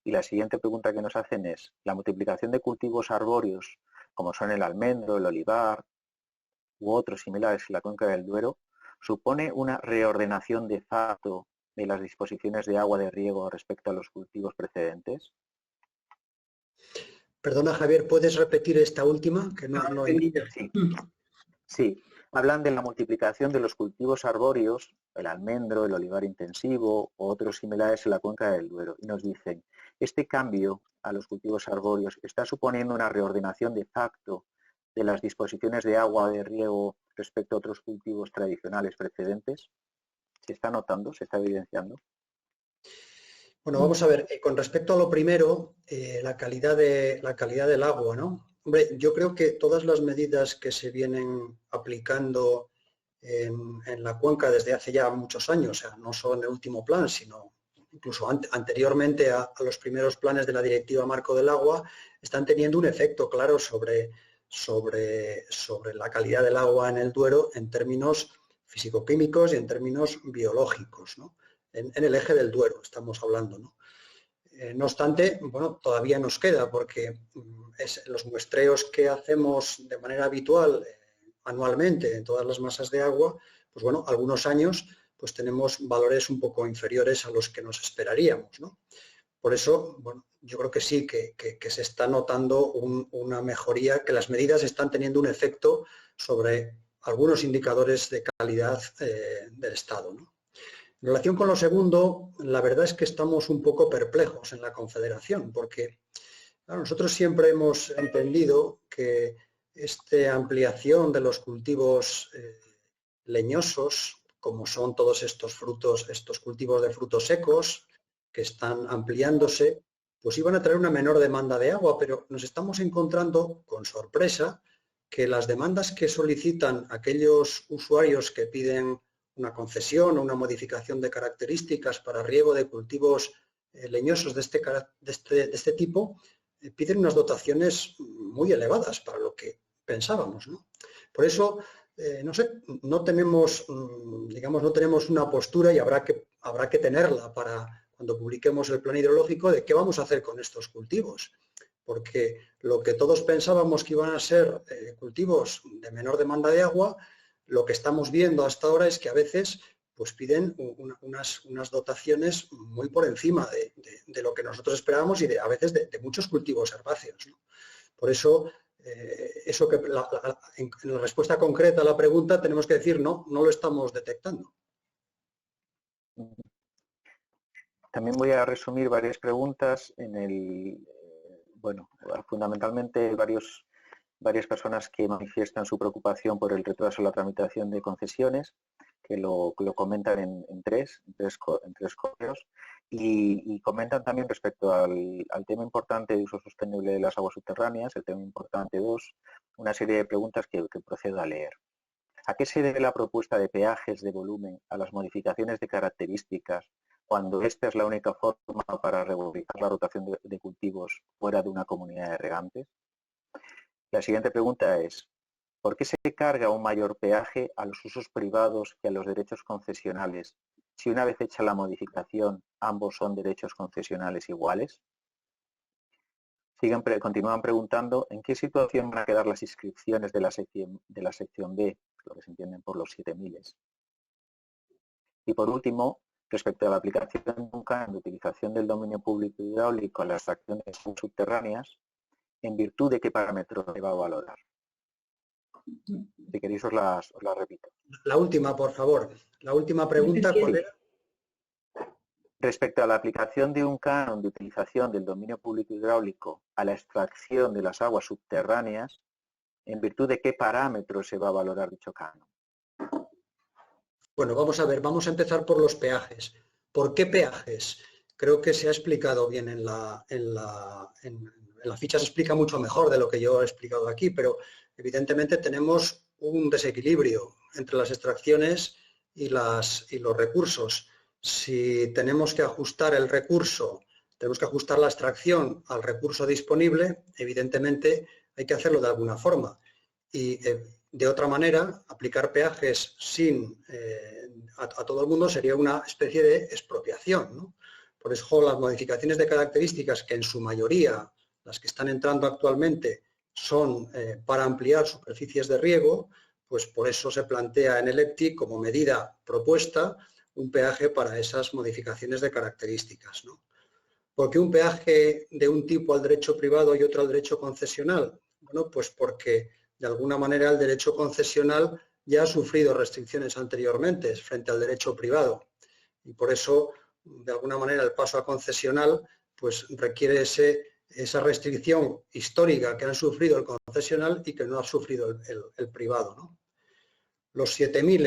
Y la siguiente pregunta que nos hacen es, ¿la multiplicación de cultivos arbóreos, como son el almendro, el olivar u otros similares en la cuenca del Duero, supone una reordenación de facto de las disposiciones de agua de riego respecto a los cultivos precedentes? Perdona, Javier, ¿puedes repetir esta última? Que no he entendido. Sí. Sí, hablan de la multiplicación de los cultivos arbóreos, el almendro, el olivar intensivo o otros similares en la cuenca del Duero. Y nos dicen, este cambio a los cultivos arbóreos está suponiendo una reordenación de facto de las disposiciones de agua de riego respecto a otros cultivos tradicionales precedentes. ¿Se está notando? ¿Se está evidenciando? Bueno, vamos a ver, con respecto a lo primero, la calidad del agua, ¿no? Hombre, yo creo que todas las medidas que se vienen aplicando en la cuenca desde hace ya muchos años, o sea, no solo en el último plan, sino incluso anteriormente a los primeros planes de la Directiva Marco del Agua, están teniendo un efecto claro sobre la calidad del agua en el Duero en términos físico-químicos y en términos biológicos, ¿no? En el eje del Duero estamos hablando, ¿no? No obstante, bueno, todavía nos queda porque los muestreos que hacemos de manera habitual anualmente en todas las masas de agua, pues bueno, algunos años pues tenemos valores un poco inferiores a los que nos esperaríamos, ¿no? Por eso, bueno, yo creo que sí, que se está notando una mejoría, que las medidas están teniendo un efecto sobre algunos indicadores de calidad del Estado, ¿no? En relación con lo segundo, la verdad es que estamos un poco perplejos en la Confederación, porque claro, nosotros siempre hemos entendido que esta ampliación de los cultivos leñosos, como son todos estos frutos, estos cultivos de frutos secos que están ampliándose, pues iban a traer una menor demanda de agua, pero nos estamos encontrando con sorpresa que las demandas que solicitan aquellos usuarios que piden una concesión o una modificación de características para riego de cultivos leñosos de este tipo, piden unas dotaciones muy elevadas para lo que pensábamos, ¿no? Por eso, no sé, no tenemos, digamos, no tenemos una postura y habrá que tenerla para cuando publiquemos el plan hidrológico de qué vamos a hacer con estos cultivos. Porque lo que todos pensábamos que iban a ser cultivos de menor demanda de agua, lo que estamos viendo hasta ahora es que a veces pues piden unas dotaciones muy por encima de lo que nosotros esperábamos y a veces de muchos cultivos herbáceos, ¿no? Por eso, eso que en la respuesta concreta a la pregunta tenemos que decir no lo estamos detectando. También voy a resumir varias preguntas en el, bueno, fundamentalmente varias personas que manifiestan su preocupación por el retraso en la tramitación de concesiones, que lo comentan en tres correos, y comentan también respecto al tema importante de uso sostenible de las aguas subterráneas, el tema importante 2, una serie de preguntas que procedo a leer. ¿A qué se debe la propuesta de peajes de volumen a las modificaciones de características cuando esta es la única forma para regularizar la rotación de cultivos fuera de una comunidad de regantes? La siguiente pregunta es, ¿por qué se carga un mayor peaje a los usos privados que a los derechos concesionales si una vez hecha la modificación ambos son derechos concesionales iguales? Continúan preguntando en qué situación van a quedar las inscripciones de la sección B, lo que se entienden por los 7000. Y por último, respecto a la aplicación de un canon de utilización del dominio público hidráulico a las extracciones subterráneas, ¿en virtud de qué parámetros se va a valorar? Si queréis os la repito. La última, por favor. La última pregunta, ¿cuál era? Respecto a la aplicación de un canon de utilización del dominio público hidráulico a la extracción de las aguas subterráneas, ¿en virtud de qué parámetros se va a valorar dicho canon? Bueno, vamos a ver, vamos a empezar por los peajes. ¿Por qué peajes? Creo que se ha explicado bien en la ficha, se explica mucho mejor de lo que yo he explicado aquí, pero evidentemente tenemos un desequilibrio entre las extracciones y los recursos. Si tenemos que ajustar el recurso, tenemos que ajustar la extracción al recurso disponible, evidentemente hay que hacerlo de alguna forma. Y de otra manera, aplicar peajes a todo el mundo sería una especie de expropiación, ¿no? Por eso las modificaciones de características, que en su mayoría, las que están entrando actualmente, son para ampliar superficies de riego, pues por eso se plantea en el EPTI como medida propuesta un peaje para esas modificaciones de características, ¿no? ¿Por qué un peaje de un tipo al derecho privado y otro al derecho concesional? Bueno, pues porque de alguna manera el derecho concesional ya ha sufrido restricciones anteriormente frente al derecho privado y por eso, de alguna manera, el paso a concesional pues requiere esa restricción histórica que han sufrido el concesional y que no ha sufrido el privado, ¿no? Los 7.000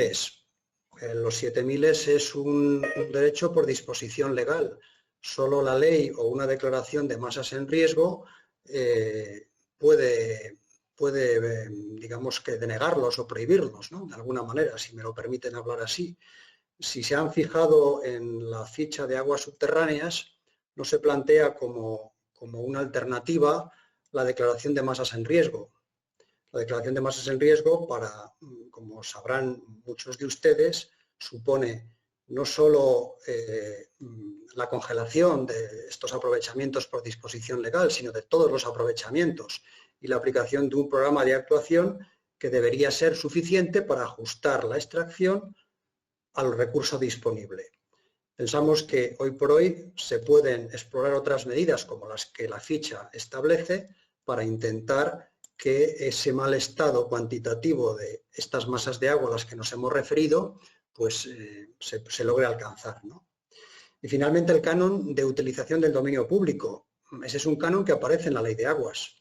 es un derecho por disposición legal. Solo la ley o una declaración de masas en riesgo puede, digamos que denegarlos o prohibirlos, ¿no? De alguna manera, si me lo permiten hablar así. Si se han fijado en la ficha de aguas subterráneas, no se plantea como una alternativa la declaración de masas en riesgo. La declaración de masas en riesgo, como sabrán muchos de ustedes, supone no solo la congelación de estos aprovechamientos por disposición legal, sino de todos los aprovechamientos y la aplicación de un programa de actuación que debería ser suficiente para ajustar la extracción al recurso disponible. Pensamos que hoy por hoy se pueden explorar otras medidas como las que la ficha establece para intentar que ese mal estado cuantitativo de estas masas de agua a las que nos hemos referido pues se logre alcanzar, ¿no? Y finalmente el canon de utilización del dominio público. Ese es un canon que aparece en la Ley de Aguas.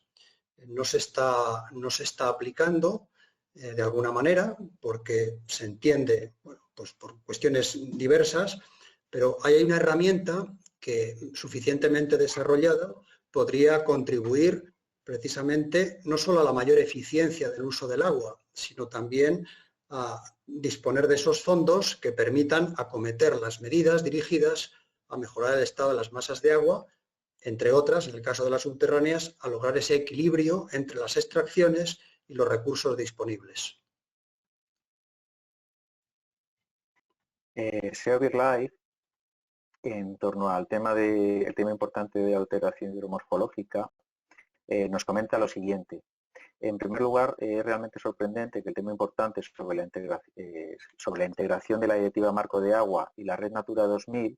No se está aplicando de alguna manera porque se entiende, bueno, pues por cuestiones diversas, pero hay una herramienta que suficientemente desarrollada podría contribuir precisamente no solo a la mayor eficiencia del uso del agua, sino también a disponer de esos fondos que permitan acometer las medidas dirigidas a mejorar el estado de las masas de agua, entre otras, en el caso de las subterráneas, a lograr ese equilibrio entre las extracciones y los recursos disponibles. SEO BirdLife, en torno al tema importante de alteración hidromorfológica, nos comenta lo siguiente. En primer lugar, es realmente sorprendente que el tema importante sobre la integración de la Directiva Marco de Agua y la Red Natura 2000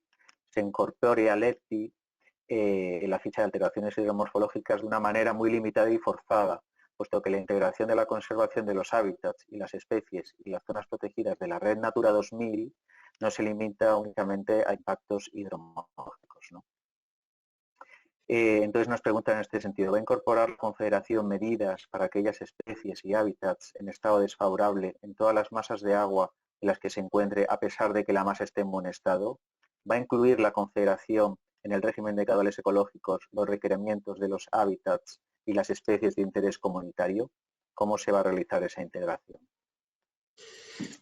se incorpore al EPTI en la ficha de alteraciones hidromorfológicas de una manera muy limitada y forzada, puesto que la integración de la conservación de los hábitats y las especies y las zonas protegidas de la Red Natura 2000 no se limita únicamente a impactos hidromorfológicos, ¿no? Entonces nos preguntan en este sentido, ¿va a incorporar la Confederación medidas para aquellas especies y hábitats en estado desfavorable en todas las masas de agua en las que se encuentre a pesar de que la masa esté en buen estado? ¿Va a incluir la Confederación en el régimen de caudales ecológicos los requerimientos de los hábitats y las especies de interés comunitario? ¿Cómo se va a realizar esa integración?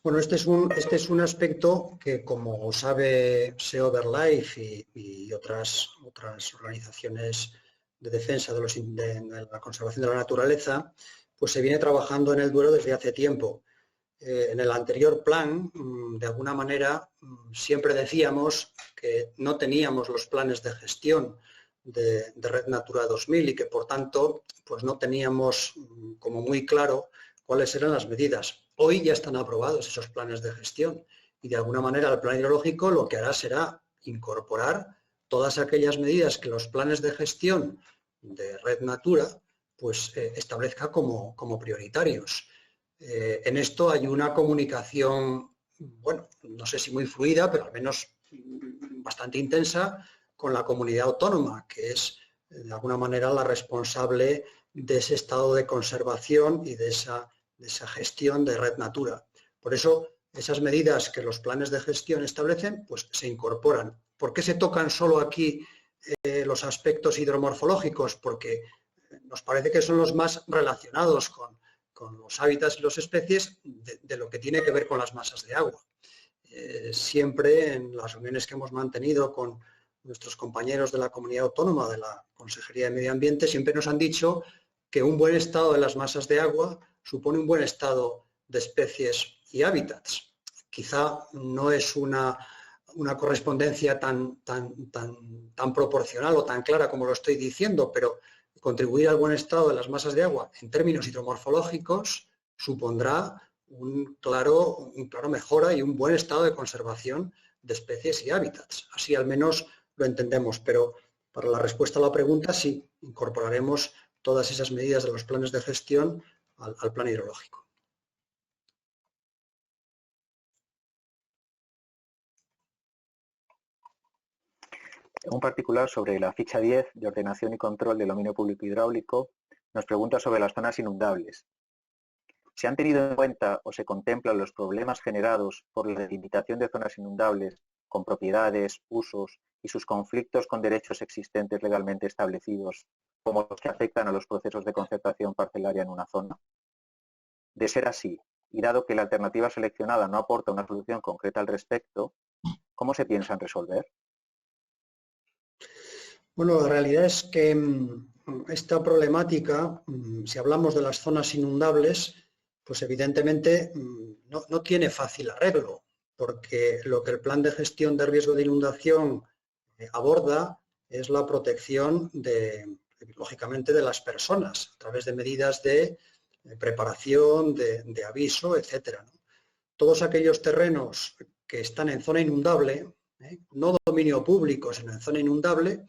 Bueno, este es un aspecto que, como sabe SEO BirdLife y otras organizaciones de defensa de la conservación de la naturaleza, pues se viene trabajando en el Duero desde hace tiempo. En el anterior plan, de alguna manera, siempre decíamos que no teníamos los planes de gestión de Red Natura 2000 y que, por tanto, pues no teníamos como muy claro cuáles eran las medidas. Hoy ya están aprobados esos planes de gestión y, de alguna manera, el plan hidrológico lo que hará será incorporar todas aquellas medidas que los planes de gestión de Red Natura pues, establezca como prioritarios. En esto hay una comunicación, bueno, no sé si muy fluida, pero al menos bastante intensa con la comunidad autónoma, que es de alguna manera la responsable de ese estado de conservación y de esa gestión de Red Natura. Por eso, esas medidas que los planes de gestión establecen, pues se incorporan. ¿Por qué se tocan solo aquí los aspectos hidromorfológicos? Porque nos parece que son los más relacionados con los hábitats y las especies de lo que tiene que ver con las masas de agua. Siempre en las reuniones que hemos mantenido con nuestros compañeros de la comunidad autónoma de la Consejería de Medio Ambiente, siempre nos han dicho que un buen estado de las masas de agua supone un buen estado de especies y hábitats. Quizá no es una correspondencia tan proporcional o tan clara como lo estoy diciendo, pero contribuir al buen estado de las masas de agua en términos hidromorfológicos supondrá un claro mejora y un buen estado de conservación de especies y hábitats. Así al menos lo entendemos, pero para la respuesta a la pregunta sí, incorporaremos todas esas medidas de los planes de gestión al plan hidrológico. Un particular sobre la ficha 10 de ordenación y control del dominio público hidráulico nos pregunta sobre las zonas inundables. ¿Se han tenido en cuenta o se contemplan los problemas generados por la delimitación de zonas inundables con propiedades, usos y sus conflictos con derechos existentes legalmente establecidos, como los que afectan a los procesos de concertación parcelaria en una zona? De ser así, y dado que la alternativa seleccionada no aporta una solución concreta al respecto, ¿cómo se piensan resolver? Bueno, la realidad es que esta problemática, si hablamos de las zonas inundables, pues evidentemente no tiene fácil arreglo, porque lo que el plan de gestión de riesgo de inundación aborda es la protección lógicamente, de las personas, a través de medidas de preparación, de aviso, etcétera, ¿no? Todos aquellos terrenos que están en zona inundable, no dominio público, sino en zona inundable,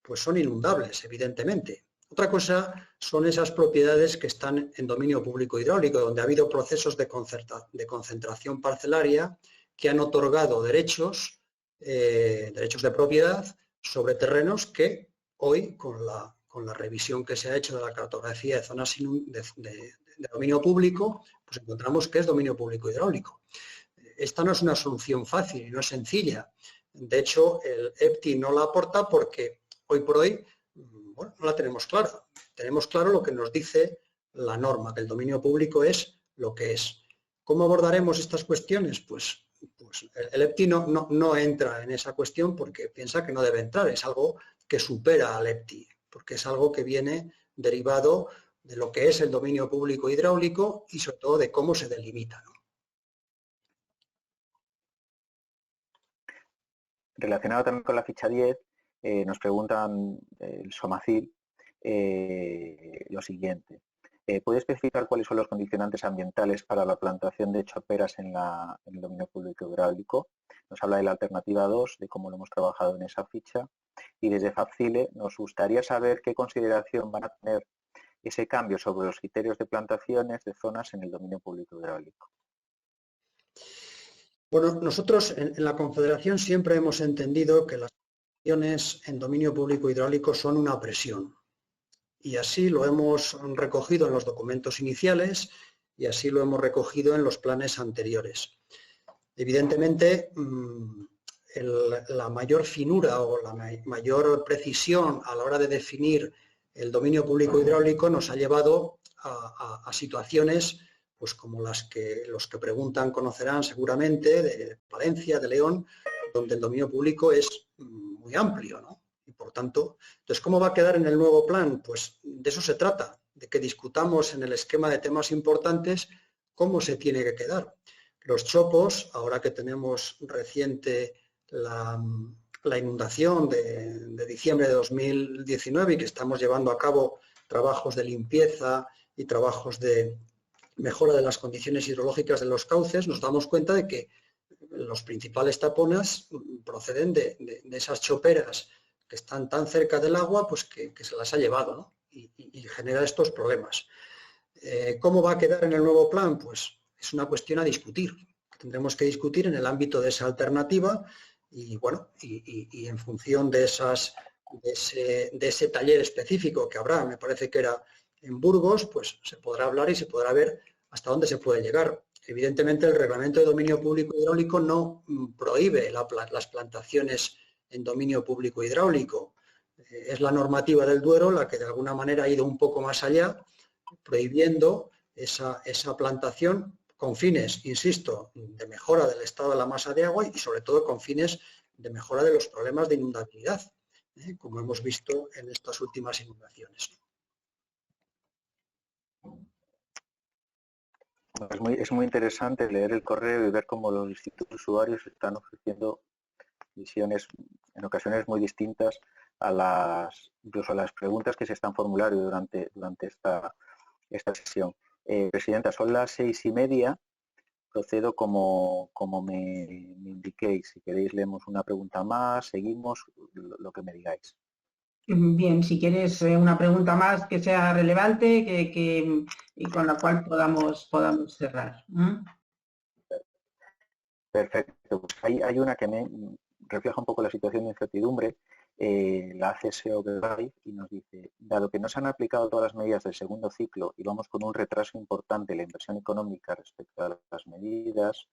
pues son inundables, evidentemente. Otra cosa son esas propiedades que están en dominio público hidráulico, donde ha habido procesos de concentración parcelaria que han otorgado derechos de propiedad sobre terrenos que hoy, con la revisión que se ha hecho de la cartografía de zonas de dominio público, pues encontramos que es dominio público hidráulico. Esta no es una solución fácil y no es sencilla. De hecho, el EPTI no la aporta porque hoy por hoy, bueno, no la tenemos clara. Tenemos claro lo que nos dice la norma, que el dominio público es lo que es. ¿Cómo abordaremos estas cuestiones? Pues el EPTI no entra en esa cuestión porque piensa que no debe entrar. Es algo que supera al EPTI, porque es algo que viene derivado de lo que es el dominio público hidráulico y sobre todo de cómo se delimita, ¿no? Relacionado también con la ficha 10, nos preguntan el Somacil lo siguiente. ¿Puede especificar cuáles son los condicionantes ambientales para la plantación de choperas en el dominio público hidráulico? Nos habla de la alternativa 2, de cómo lo hemos trabajado en esa ficha. Y desde FAPCILE nos gustaría saber qué consideración van a tener ese cambio sobre los criterios de plantaciones de zonas en el dominio público hidráulico. Bueno, nosotros en la Confederación siempre hemos entendido que las plantaciones en dominio público hidráulico son una presión. Y así lo hemos recogido en los documentos iniciales y así lo hemos recogido en los planes anteriores. Evidentemente, la mayor finura o la mayor precisión a la hora de definir el dominio público hidráulico nos ha llevado a situaciones pues como los que preguntan conocerán seguramente, de Palencia, de León, donde el dominio público es muy amplio, ¿no? Y por tanto, entonces, ¿cómo va a quedar en el nuevo plan? Pues de eso se trata, de que discutamos en el esquema de temas importantes cómo se tiene que quedar. Los chopos, ahora que tenemos reciente la inundación de diciembre de 2019 y que estamos llevando a cabo trabajos de limpieza y trabajos de mejora de las condiciones hidrológicas de los cauces, nos damos cuenta de que los principales tapones proceden de esas choperas que están tan cerca del agua, pues que se las ha llevado, ¿no? Y genera estos problemas. ¿Cómo va a quedar en el nuevo plan? Pues es una cuestión a discutir. Tendremos que discutir en el ámbito de esa alternativa y, bueno, y en función de ese taller específico que habrá, me parece que era en Burgos, pues se podrá hablar y se podrá ver hasta dónde se puede llegar. Evidentemente, el Reglamento de Dominio Público Hidráulico no prohíbe las plantaciones en dominio público hidráulico. Es la normativa del Duero la que de alguna manera ha ido un poco más allá, prohibiendo esa plantación con fines, insisto, de mejora del estado de la masa de agua y sobre todo con fines de mejora de los problemas de inundabilidad, como hemos visto en estas últimas inundaciones. Es muy interesante leer el correo y ver cómo los distintos usuarios están ofreciendo visiones en ocasiones muy distintas incluso a las preguntas que se están formulando durante esta sesión. Presidenta, son las 6:30. Procedo como me indiquéis. Si queréis leemos una pregunta más, seguimos, lo que me digáis. Bien, si quieres una pregunta más que sea relevante y con la cual podamos cerrar. Perfecto. Pues hay una que me refleja un poco la situación de incertidumbre. La hace SEO Guide y nos dice, dado que no se han aplicado todas las medidas del segundo ciclo y vamos con un retraso importante en la inversión económica respecto a las medidas,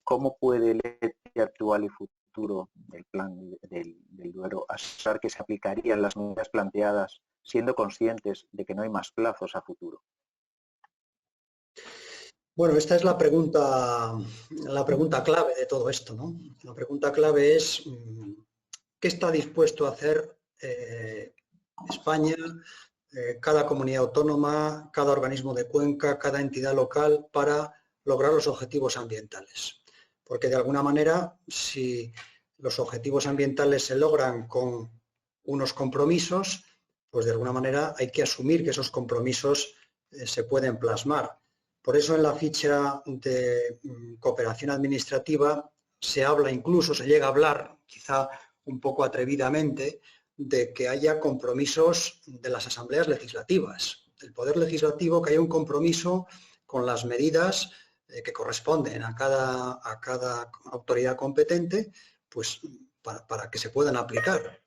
¿cómo puede el ETI actual y futuro del plan del Duero asegurar que se aplicarían las medidas planteadas siendo conscientes de que no hay más plazos a futuro? Bueno, esta es la pregunta clave de todo esto, ¿no? La pregunta clave es ¿qué está dispuesto a hacer España, cada comunidad autónoma, cada organismo de cuenca, cada entidad local para lograr los objetivos ambientales? Porque de alguna manera, si los objetivos ambientales se logran con unos compromisos, pues de alguna manera hay que asumir que esos compromisos se pueden plasmar. Por eso en la ficha de cooperación administrativa se habla incluso, se llega a hablar, quizá un poco atrevidamente, de que haya compromisos de las asambleas legislativas, del Poder Legislativo, que haya un compromiso con las medidas que corresponden a cada autoridad competente, pues para que se puedan aplicar.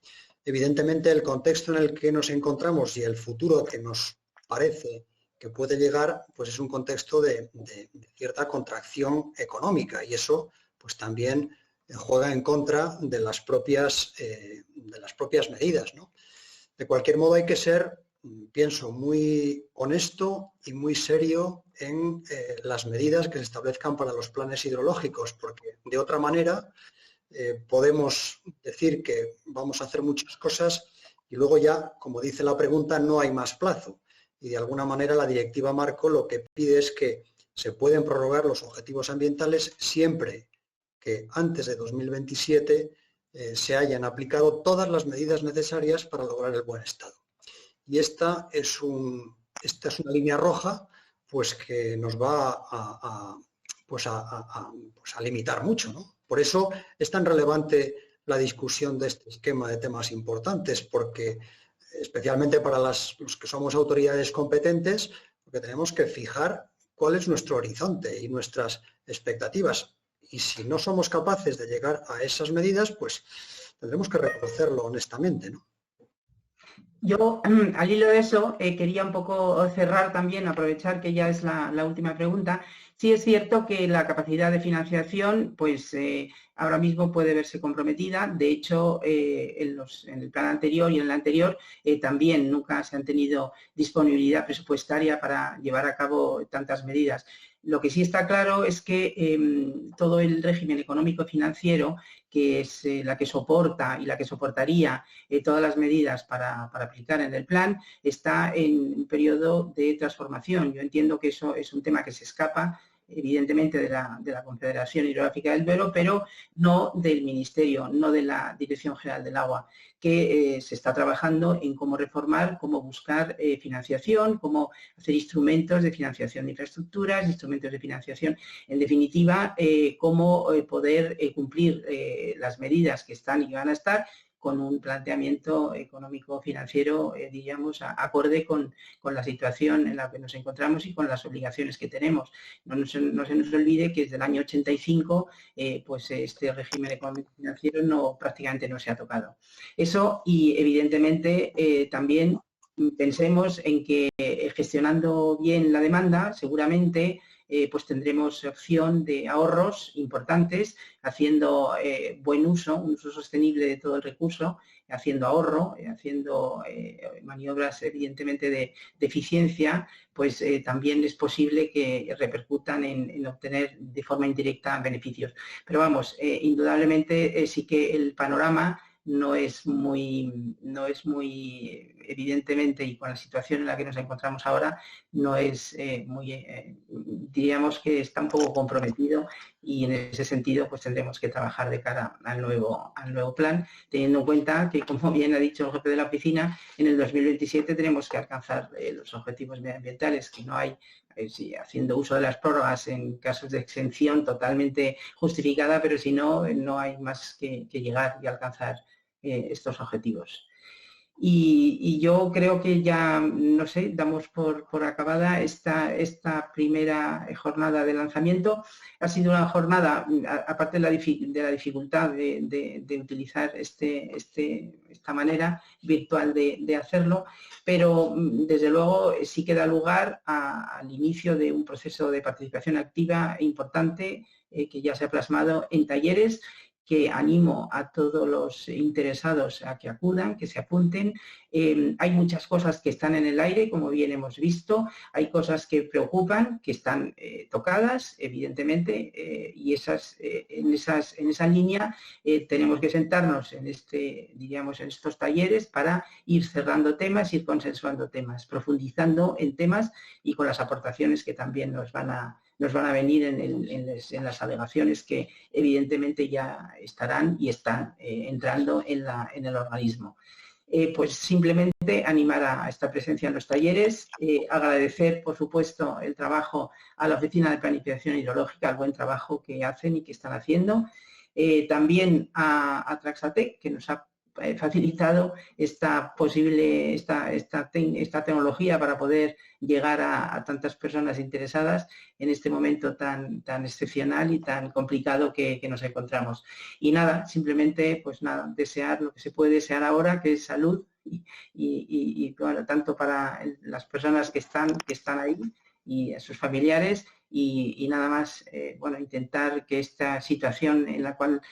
Evidentemente, el contexto en el que nos encontramos y el futuro que nos parece que puede llegar, pues es un contexto de cierta contracción económica y eso pues también juega en contra de las propias medidas, ¿no? De cualquier modo hay que ser, pienso, muy honesto y muy serio en las medidas que se establezcan para los planes hidrológicos, porque de otra manera podemos decir que vamos a hacer muchas cosas y luego ya, como dice la pregunta, no hay más plazo. Y de alguna manera la directiva marco lo que pide es que se pueden prorrogar los objetivos ambientales siempre que antes de 2027 se hayan aplicado todas las medidas necesarias para lograr el buen estado. Y esta es una línea roja pues que nos va a limitar mucho, ¿no? Por eso es tan relevante la discusión de este esquema de temas importantes, porque especialmente para los que somos autoridades competentes, porque tenemos que fijar cuál es nuestro horizonte y nuestras expectativas. Y si no somos capaces de llegar a esas medidas, pues tendremos que reconocerlo honestamente, ¿no? Yo, al hilo de eso, quería un poco cerrar también, aprovechar que ya es la última pregunta. Sí es cierto que la capacidad de financiación, pues ahora mismo puede verse comprometida. De hecho, en el plan anterior y en el anterior también nunca se han tenido disponibilidad presupuestaria para llevar a cabo tantas medidas. Lo que sí está claro es que todo el régimen económico-financiero, que es la que soporta y la que soportaría todas las medidas para aplicar en el plan, está en un periodo de transformación. Yo entiendo que eso es un tema que se escapa evidentemente de la Confederación Hidrográfica del Duero, pero no del Ministerio, no de la Dirección General del Agua, que se está trabajando en cómo reformar, cómo buscar financiación, cómo hacer instrumentos de financiación de infraestructuras, instrumentos de financiación, en definitiva, cómo poder cumplir las medidas que están y que van a estar con un planteamiento económico-financiero, diríamos, acorde con la situación en la que nos encontramos y con las obligaciones que tenemos. No se nos olvide que desde el año 85, pues este régimen económico-financiero prácticamente no se ha tocado. Eso y, evidentemente, también pensemos en que gestionando bien la demanda, seguramente pues tendremos opción de ahorros importantes, haciendo buen uso, un uso sostenible de todo el recurso, haciendo ahorro, haciendo maniobras evidentemente de eficiencia, pues también es posible que repercutan en obtener de forma indirecta beneficios. Pero vamos, indudablemente sí que el panorama no es muy evidentemente, y con la situación en la que nos encontramos ahora, no es diríamos que está un poco comprometido y en ese sentido pues tendremos que trabajar de cara al nuevo plan, teniendo en cuenta que, como bien ha dicho el jefe de la oficina, en el 2027 tenemos que alcanzar los objetivos medioambientales, que no hay, haciendo uso de las prórrogas en casos de exención totalmente justificada, pero si no, no hay más que llegar y alcanzar estos objetivos. Y yo creo que ya, no sé, damos por acabada esta primera jornada de lanzamiento. Ha sido una jornada, aparte de la dificultad de utilizar esta manera virtual de hacerlo, pero desde luego sí que da lugar al inicio de un proceso de participación activa importante que ya se ha plasmado en talleres, que animo a todos los interesados a que acudan, que se apunten. Hay muchas cosas que están en el aire, como bien hemos visto, hay cosas que preocupan, que están tocadas, evidentemente, y en esa línea tenemos que sentarnos en estos talleres para ir cerrando temas, ir consensuando temas, profundizando en temas y con las aportaciones que también nos van a venir en las alegaciones que evidentemente ya estarán y están entrando en el organismo. Pues simplemente animar a esta presencia en los talleres, agradecer por supuesto el trabajo a la Oficina de Planificación Hidrológica, el buen trabajo que hacen y que están haciendo, también a Traxatec, que nos ha facilitado esta tecnología para poder llegar a tantas personas interesadas en este momento tan excepcional y tan complicado que nos encontramos. Y nada, simplemente pues nada, desear lo que se puede desear ahora, que es salud y bueno, tanto para las personas que están ahí y a sus familiares, y nada más, bueno, intentar que esta situación en la cual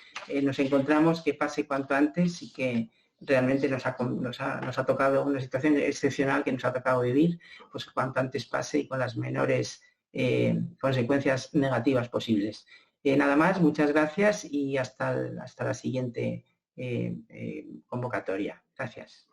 nos encontramos, que pase cuanto antes y que realmente nos ha tocado una situación excepcional que nos ha tocado vivir, pues cuanto antes pase y con las menores consecuencias negativas posibles. Nada más, muchas gracias y hasta la siguiente convocatoria. Gracias.